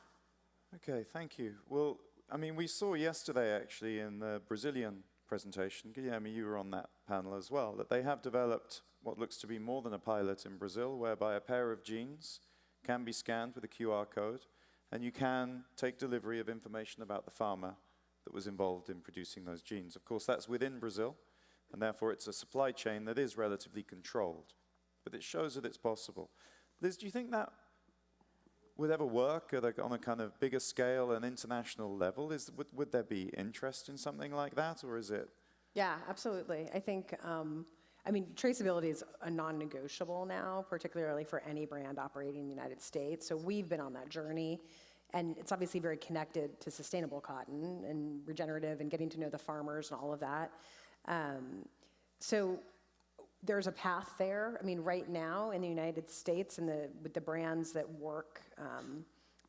B: Okay, thank you. Well, I mean, we saw yesterday actually in the Brazilian presentation, Guilherme, you were on that panel as well, that they have developed what looks to be more than a pilot in Brazil, whereby a pair of jeans can be scanned with a QR code, and you can take delivery of information about the farmer that was involved in producing those jeans. Of course, that's within Brazil, and therefore it's a supply chain that is relatively controlled, but it shows that it's possible. Liz, do you think that would ever work on a kind of bigger scale and international level? Would there be interest in something like that, or is it?
H: Yeah, absolutely. I think, I mean, traceability is a non-negotiable now, particularly for any brand operating in the United States. So we've been on that journey, and it's obviously very connected to sustainable cotton and regenerative and getting to know the farmers and all of that. So there's a path there. I mean, right now in the United States and with the brands that work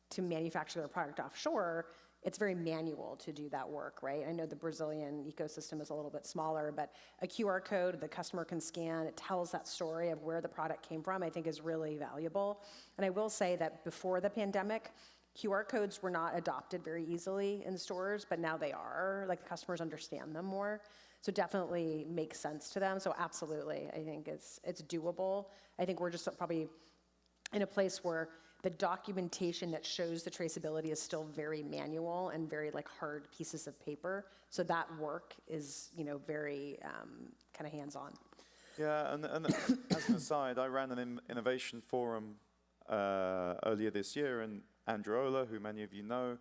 H: to manufacture their product offshore, it's very manual to do that work, right? I know the Brazilian ecosystem is a little bit smaller, but a QR code the customer can scan, it tells that story of where the product came from, I think is really valuable. And I will say that before the pandemic, QR codes were not adopted very easily in stores, but now they are. Like, the customers understand them more. So definitely makes sense to them. So absolutely, I think it's doable. I think we're just probably in a place where the documentation that shows the traceability is still very manual and very like hard pieces of paper. So that work is, you know, very kind of hands-on.
B: Yeah, and as an aside, I ran an innovation forum earlier this year, and Andrew Ola, who many of you know,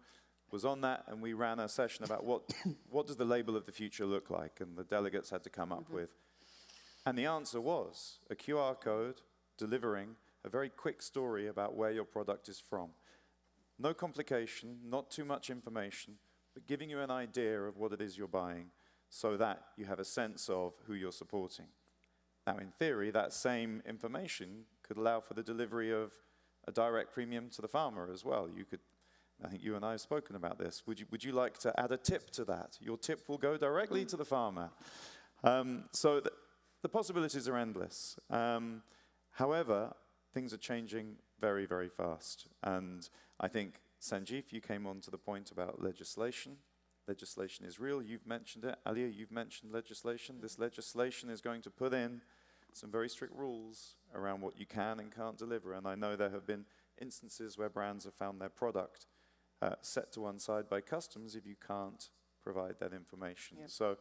B: was on that, and we ran a session about what does the label of the future look like, and the delegates had to come up with And the answer was a QR code delivering a very quick story about where your product is from. No complication, not too much information, but giving you an idea of what it is you're buying so that you have a sense of who you're supporting. Now, in theory, that same information could allow for the delivery of a direct premium to the farmer as well. You could, I think you and I have spoken about this. Would you like to add a tip to that? Your tip will go directly to the farmer. So the possibilities are endless. However, things are changing very, very fast. And I think, Sanjeev, you came on to the point about legislation. Legislation is real. You've mentioned it. Alia, you've mentioned legislation. This legislation is going to put in some very strict rules around what you can and can't deliver. And I know there have been instances where brands have found their product set to one side by customs if you can't provide that information.
H: Yep.
B: So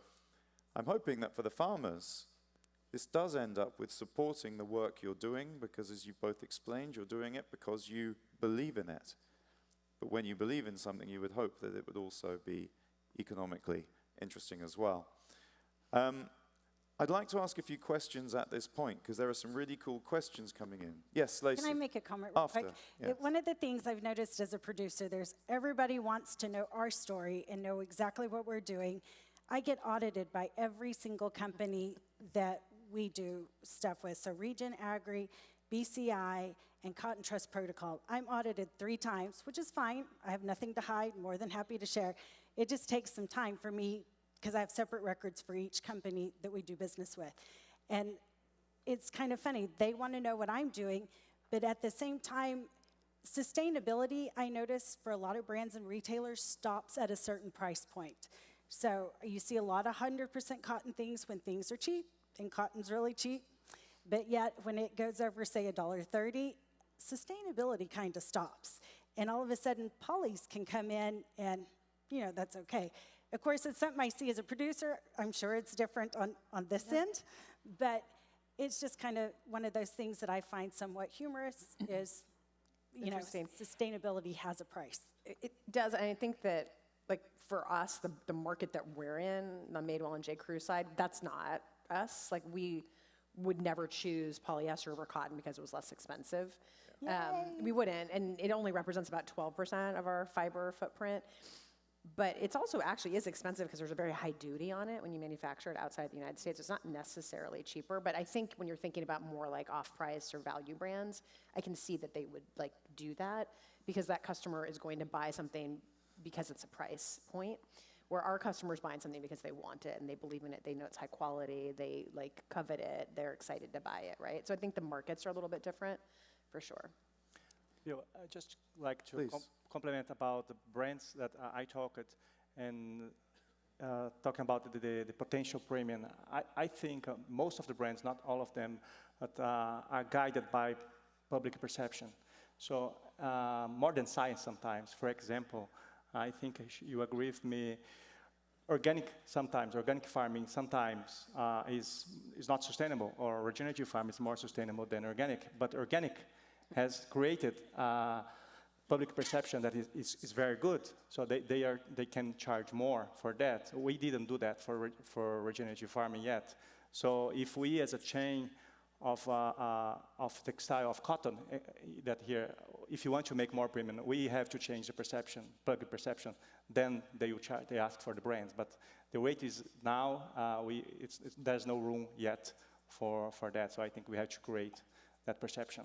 B: I'm hoping that for the farmers, this does end up with supporting the work you're doing, because as you both explained, you're doing it because you believe in it. But when you believe in something, you would hope that it would also be economically interesting as well. I'd like to ask a few questions at this point, because there are some really cool questions coming in. Yes, Lacy.
E: Can I make a comment real
B: After,
E: quick?
B: yes.
E: One of the things I've noticed as a producer, everybody wants to know our story and know exactly what we're doing. I get audited by every single company that we do stuff with. So Regen Agri, BCI, and Cotton Trust Protocol. I'm audited 3 times, which is fine. I have nothing to hide, more than happy to share. It just takes some time for me, because I have separate records for each company that we do business with. And it's kind of funny. They want to know what I'm doing, but at the same time, sustainability, I notice for a lot of brands and retailers, stops at a certain price point. So you see a lot of 100% cotton things when things are cheap, and cotton's really cheap. But yet, when it goes over, say, $1.30, sustainability kind of stops. And all of a sudden, polys can come in, and, you know, that's okay. Of course, it's something I see as a producer. I'm sure it's different on this end. But it's just kind of one of those things that I find somewhat humorous is, you know, sustainability has a price.
H: It does, and I think that, like, for us, the market that we're in, the Madewell and J.Crew side, that's not us. Like, we would never choose polyester over cotton because it was less expensive. We wouldn't, and it only represents about 12% of our fiber footprint. But it's also actually is expensive because there's a very high duty on it when you manufacture it outside the United States. It's not necessarily cheaper, but I think when you're thinking about more like off-price or value brands, I can see that they would like do that because that customer is going to buy something because it's a price point, where our customer's buying something because they want it and they believe in it, they know it's high quality, they like covet it, they're excited to buy it, right? So I think the markets are a little bit different, for sure.
F: I just like to compliment about the brands that I talked and talking about the potential premium. I think most of the brands, not all of them, but, are guided by public perception. So more than science sometimes. For example, I think you agree with me, organic farming sometimes is not sustainable, or regenerative farming is more sustainable than organic, but organic has created public perception that is very good, so they can charge more for that. We didn't do that for regenerative farming yet. So if we, as a chain of textile, of cotton, that here, if you want to make more premium, we have to change the perception, public perception. Then they ask for the brands. But the rate is now, there's no room yet for that. So I think we have to create that perception.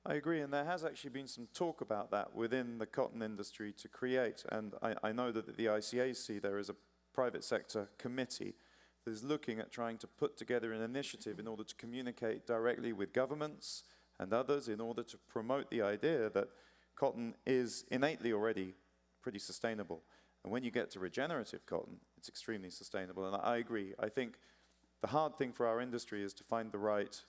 B: I agree, and there has actually been some talk about that within the cotton industry to create, and I know that at the ICAC there is a private sector committee that is looking at trying to put together an initiative in order to communicate directly with governments and others in order to promote the idea that cotton is innately already pretty sustainable. And when you get to regenerative cotton, it's extremely sustainable, and I agree. I think the hard thing for our industry is to find the right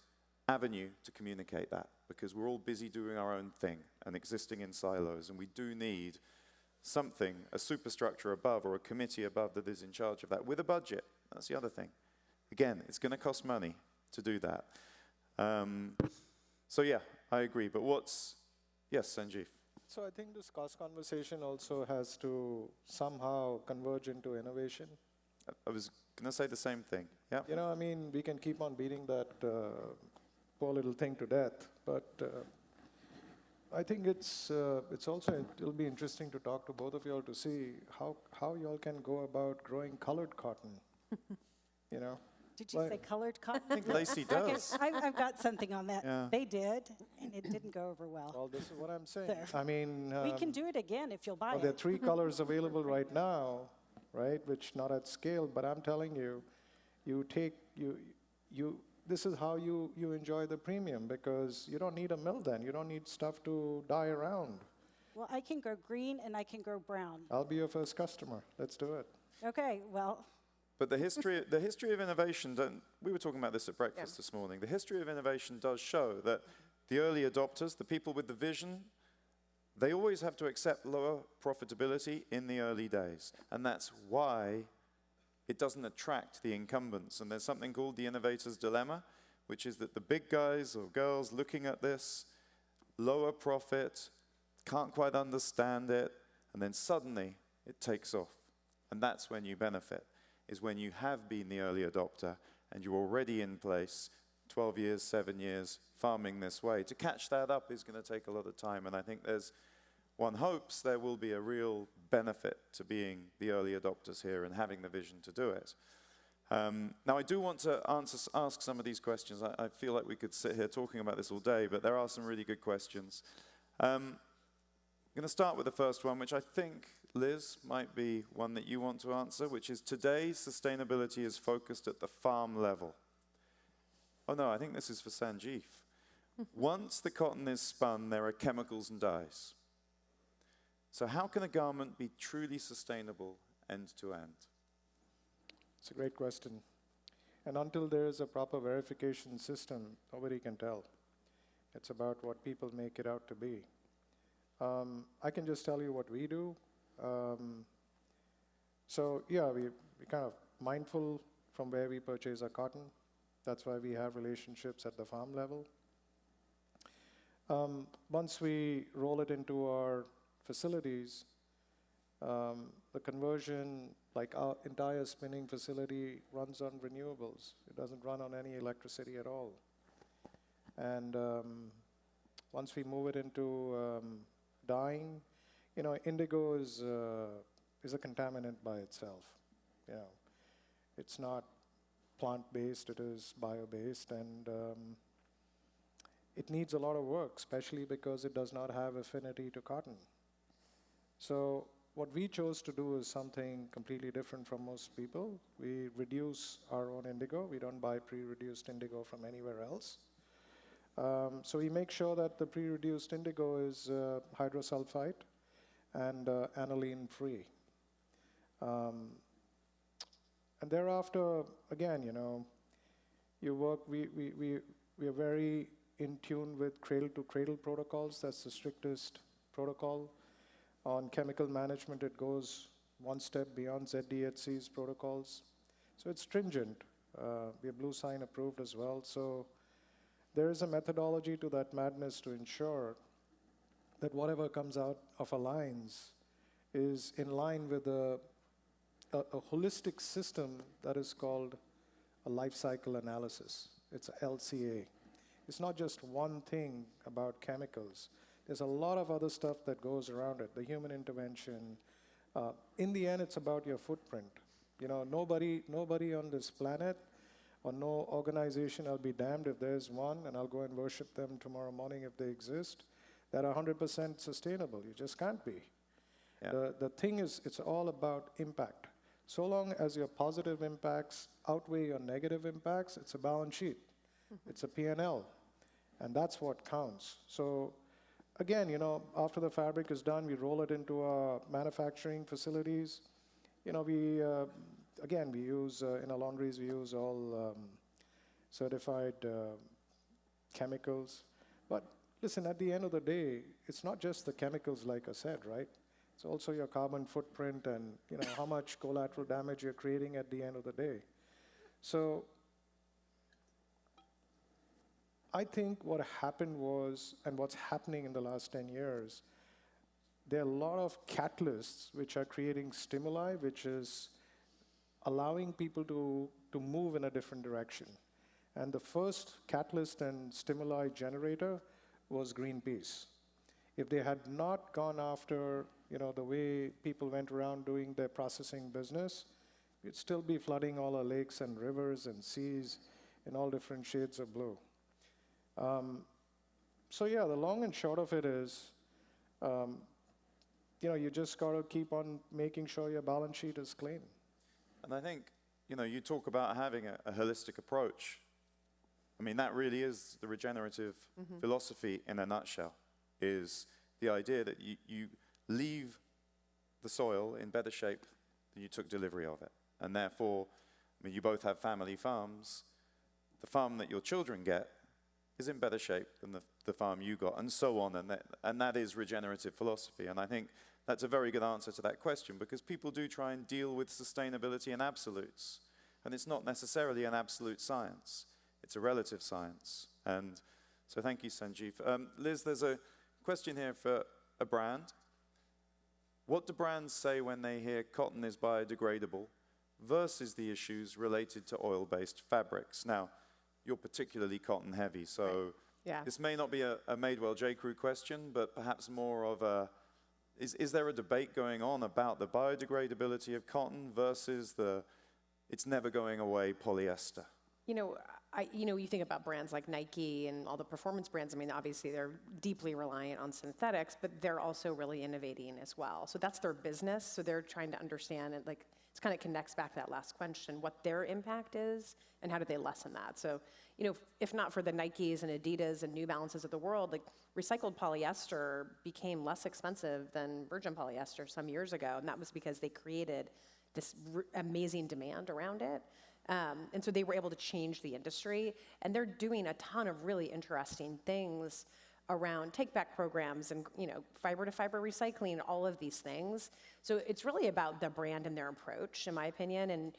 B: avenue to communicate that, because we're all busy doing our own thing and existing in silos, and we do need something, a superstructure above or a committee above that is in charge of that with a budget. That's the other thing. Again, it's going to cost money to do that. So yeah, I agree, but yes, Sanjeev?
D: So I think this cost conversation also has to somehow converge into innovation.
B: I was Going to say the same thing. Yeah.
D: You know, I mean, we can keep on beating that poor little thing to death, but I think it's also, it'll be interesting to talk to both of you all to see how you all can go about growing colored cotton, you know?
E: Did you say colored cotton?
B: I think Lacy
E: Okay,
B: does.
E: I've got something on that.
B: Yeah.
E: They did, and it didn't go over well.
D: Well, this is what I'm saying.
E: So,
D: I mean,
E: we can do it again if you'll buy
D: well, there are
E: it.
D: 3 colors available right now, right, which not at scale, but I'm telling you, this is how you enjoy the premium, because you don't need a mill then. You don't need stuff to dye around.
E: Well, I can grow green and I can grow brown.
D: I'll be your first customer. Let's do it.
E: Okay, well,
B: But the history of innovation, we were talking about this at breakfast this morning. The history of innovation does show that the early adopters, the people with the vision, they always have to accept lower profitability in the early days. And that's why it doesn't attract the incumbents. And there's something called the innovator's dilemma, which is that the big guys or girls looking at this, lower profit, can't quite understand it, and then suddenly it takes off. And that's when you benefit, is when you have been the early adopter and you're already in place, 12 years, 7 years, farming this way. To catch that up is going to take a lot of time, and I think one hopes there will be a real benefit to being the early adopters here and having the vision to do it. Now, I do want to ask some of these questions. I feel like we could sit here talking about this all day, but there are some really good questions. I'm going to start with the first one, which I think, Liz, might be one that you want to answer, which is today sustainability is focused at the farm level. Oh no, I think this is for Sanjeev. Once the cotton is spun, there are chemicals and dyes. So how can a garment be truly sustainable end to end?
D: It's a great question. And until there is a proper verification system, nobody can tell. It's about what people make it out to be. I can just tell you what we do. So yeah, we're kind of mindful from where we purchase our cotton. That's why we have relationships at the farm level. Once we roll it into our facilities, the conversion, like our entire spinning facility runs on renewables. It doesn't run on any electricity at all. And once we move it into dyeing, you know, indigo is a contaminant by itself. You know, it's not plant-based, it is bio-based, and it needs a lot of work, especially because it does not have affinity to cotton. So what we chose to do is something completely different from most people. We reduce our own indigo. We don't buy pre-reduced indigo from anywhere else. So we make sure that the pre-reduced indigo is hydrosulfite and aniline free. And thereafter, again, you know, you work, we are very in tune with cradle-to-cradle protocols. That's the strictest protocol. On chemical management, it goes one step beyond ZDHC's protocols. So it's stringent. We are Blue Sign approved as well. So there is a methodology to that madness to ensure that whatever comes out of our lines is in line with a holistic system that is called a life cycle analysis. It's a LCA. It's not just one thing about chemicals. There's a lot of other stuff that goes around it, the human intervention. In the end, it's about your footprint. You know, nobody on this planet or no organization, I'll be damned if there's one, and I'll go and worship them tomorrow morning if they exist, that are 100% sustainable. You just can't be. Yeah. The thing is, it's all about impact. So long as your positive impacts outweigh your negative impacts, it's a balance sheet. It's a P&L. And that's what counts. So again, you know, after the fabric is done, we roll it into our manufacturing facilities. You know, again, we use, in our laundries, we use all certified chemicals. But listen, at the end of the day, it's not just the chemicals, like I said, right? It's also your carbon footprint and, you know, how much collateral damage you're creating at the end of the day. So I think what happened was, and what's happening in the last 10 years, there are a lot of catalysts which are creating stimuli, which is allowing people to move in a different direction. And the first catalyst and stimuli generator was Greenpeace. If they had not gone after, the way people went around doing their processing business, we'd still be flooding all our lakes and rivers and seas in all different shades of blue. So yeah, the long and short of it is, you just got to keep on making sure your balance sheet is clean.
B: And I think, you talk about having a holistic approach. I mean, that really is the regenerative philosophy in a nutshell, is the idea that you leave the soil in better shape than you took delivery of it. And therefore, I mean, you both have family farms. The farm that your children get is in better shape than the farm you got, and so on. And that is regenerative philosophy. And I think that's a very good answer to that question, because people do try and deal with sustainability in absolutes. And it's not necessarily an absolute science. It's a relative science. And so thank you, Sanjeev. Liz, there's a question here for a brand. What do brands say when they hear cotton is biodegradable versus the issues related to oil-based fabrics? Now, you're particularly cotton heavy, so
H: Right. Yeah.
B: this may not be a Madewell J.Crew question, but perhaps more of a, is there a debate going on about the biodegradability of cotton versus the it's never going away polyester?
H: You think about brands like Nike and all the performance brands. I mean, obviously they're deeply reliant on synthetics, but they're also really innovating as well. So that's their business. So they're trying to understand it. Like, it kind of connects back to that last question, what their impact is and how do they lessen that. So, if not for the Nikes and Adidas and New Balances of the world, like recycled polyester became less expensive than virgin polyester some years ago, and that was because they created this amazing demand around it. And so they were able to change the industry, and they're doing a ton of really interesting things around take-back programs and fiber-to-fiber recycling, all of these things. So it's really about the brand and their approach, in my opinion. And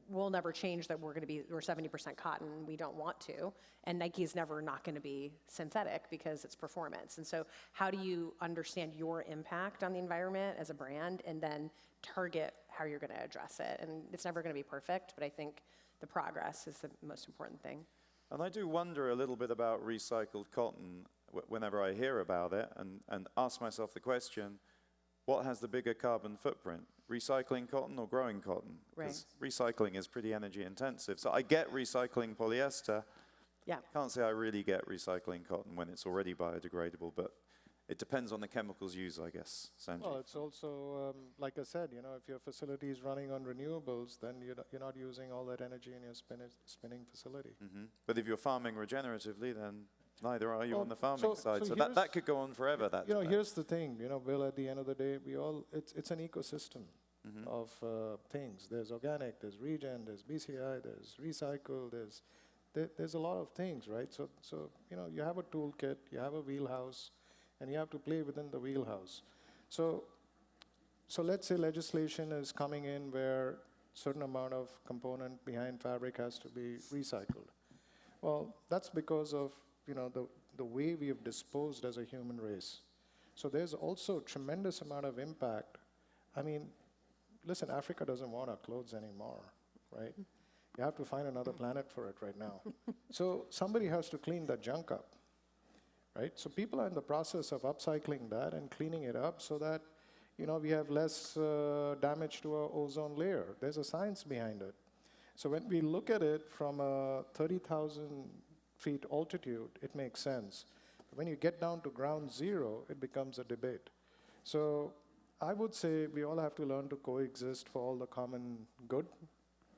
H: we'll never change that we're 70% cotton. We don't want to, and Nike's never not going to be synthetic because it's performance. And so how do you understand your impact on the environment as a brand, and then target how you're going to address it? And it's never going to be perfect, but I think the progress is the most important thing.
B: And I do wonder a little bit about recycled cotton whenever I hear about it, and ask myself the question, what has the bigger carbon footprint? Recycling cotton or growing cotton? Because recycling is pretty energy intensive. So I get recycling polyester.
H: Yeah.
B: Can't say I really get recycling cotton when it's already biodegradable, but it depends on the chemicals used, I guess, Sanjeev.
D: Well, it's also, like I said, if your facility is running on renewables, then you're not using all that energy in your spinning facility.
B: But if you're farming regeneratively, then neither are you
D: Well,
B: on the farming side. So
D: here's-
B: that could go on forever, that debate.
D: Here's the thing, Bill, at the end of the day, it's an ecosystem of things. There's organic, there's regen, there's BCI, there's recycle, there's a lot of things, right? So you have a toolkit, you have a wheelhouse, and you have to play within the wheelhouse. So let's say legislation is coming in where certain amount of component behind fabric has to be recycled. Well, that's because of the way we have disposed as a human race. So there's also tremendous amount of impact. I mean, listen, Africa doesn't want our clothes anymore, right? You have to find another planet for it right now. So somebody has to clean that junk up, right? So people are in the process of upcycling that and cleaning it up so that we have less damage to our ozone layer. There's a science behind it. So when we look at it from a 30,000 feet altitude, it makes sense. But when you get down to ground zero, it becomes a debate. So I would say we all have to learn to coexist for all the common good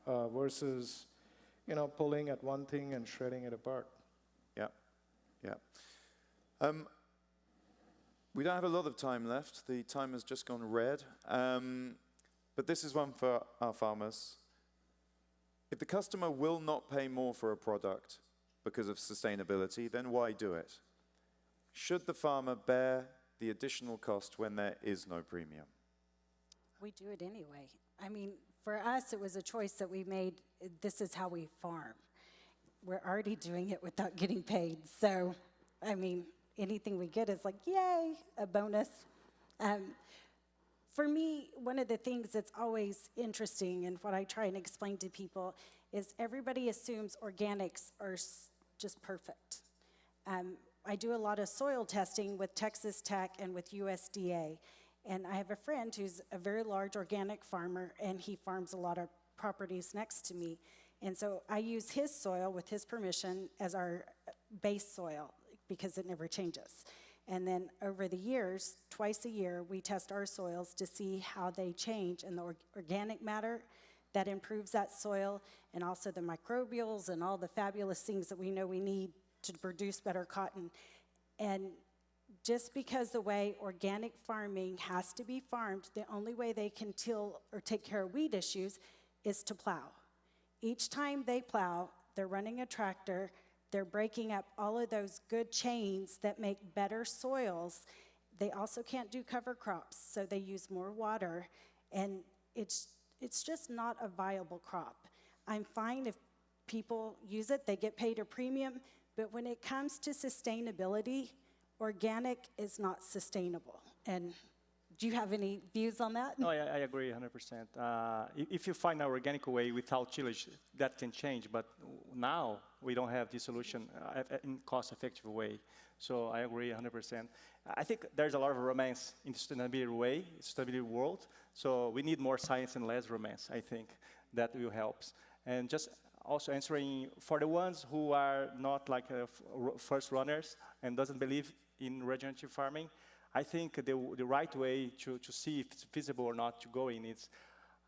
D: versus, pulling at one thing and shredding it apart.
B: Yeah. We don't have a lot of time left. The time has just gone red. But this is one for our farmers. If the customer will not pay more for a product because of sustainability, then why do it? Should the farmer bear the additional cost when there is no premium?
E: We do it anyway. I mean, for us, it was a choice that we made. This is how we farm. We're already doing it without getting paid. So, I mean, anything we get is like, yay, a bonus. For me, one of the things that's always interesting and what I try and explain to people is everybody assumes organics are just perfect. I do a lot of soil testing with Texas Tech and with USDA. And I have a friend who's a very large organic farmer, and he farms a lot of properties next to me. And so I use his soil, with his permission, as our base soil because it never changes. And then over the years, twice a year, we test our soils to see how they change. And the organic matter that improves that soil, and also the microbials and all the fabulous things that we know we need to produce better cotton. And just because the way organic farming has to be farmed, the only way they can till or take care of weed issues is to plow. Each time they plow, they're running a tractor, they're breaking up all of those good chains that make better soils. They also can't do cover crops, so they use more water, and it's just not a viable crop. I'm fine if people use it, they get paid a premium, but when it comes to sustainability, organic is not sustainable. And do you have any views on that?
F: No, I agree 100%. If you find an organic way without tillage, that can change. But now we don't have this solution in cost-effective way. So I agree 100%. I think there's a lot of romance in the sustainability world. So we need more science and less romance. I think that will help. And just also answering for the ones who are not like first runners and doesn't believe in regenerative farming, I think the right way to see if it's feasible or not to go in is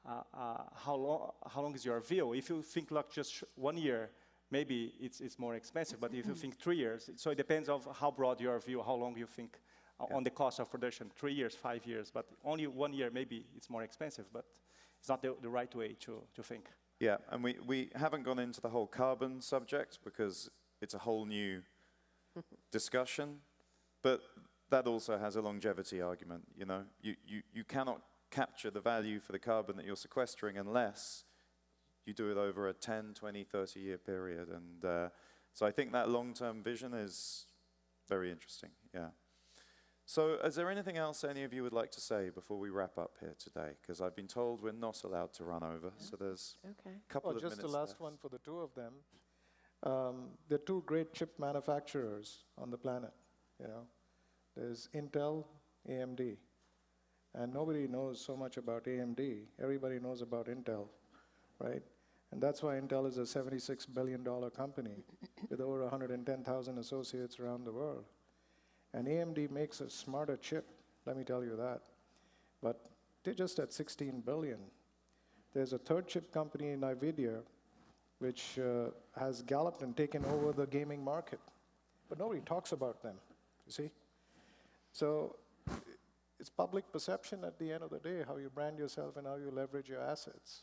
F: how long is your view. If you think like just 1 year, maybe it's more expensive. But if you think 3 years, so it depends on how broad your view, how long you think on the cost of production. 3 years, 5 years, but only 1 year, maybe it's more expensive. But it's not the right way to think.
B: Yeah, and we haven't gone into the whole carbon subject because it's a whole new discussion, but that also has a longevity argument, you know. You cannot capture the value for the carbon that you're sequestering unless you do it over a 10, 20, 30-year period. And so I think that long-term vision is very interesting, yeah. So is there anything else any of you would like to say before we wrap up here today? Because I've been told we're not allowed to run over, so there's a couple of minutes
D: just the last
B: left.
D: one for the two of them. There are two great chip manufacturers on the planet, you know. There's Intel, AMD. And nobody knows so much about AMD. Everybody knows about Intel, right? And that's why Intel is a $76 billion company with over 110,000 associates around the world. And AMD makes a smarter chip, let me tell you that. But they're just at 16 billion. There's a third chip company, NVIDIA, which has galloped and taken over the gaming market. But nobody talks about them, you see? So it's public perception at the end of the day, how you brand yourself and how you leverage your assets.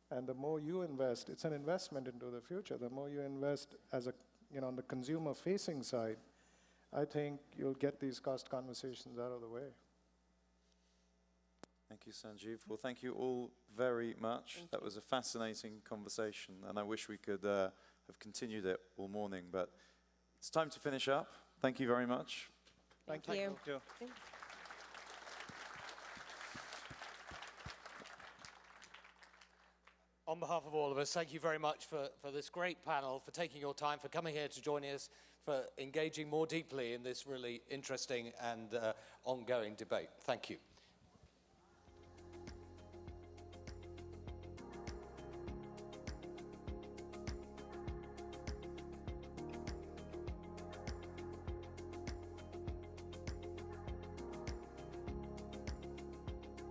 D: And the more you invest, it's an investment into the future. The more you invest as a, on the consumer-facing side, I think you'll get these cost conversations out of the way.
B: Thank you, Sanjeev. Well, thank you all very much. That was a fascinating conversation, and I wish we could have continued it all morning, but it's time to finish up. Thank you very much.
H: Thank you.
F: Thank you.
H: Thanks.
A: On behalf of all of us, thank you very much for this great panel, for taking your time, for coming here to join us, for engaging more deeply in this really interesting and ongoing debate. Thank you.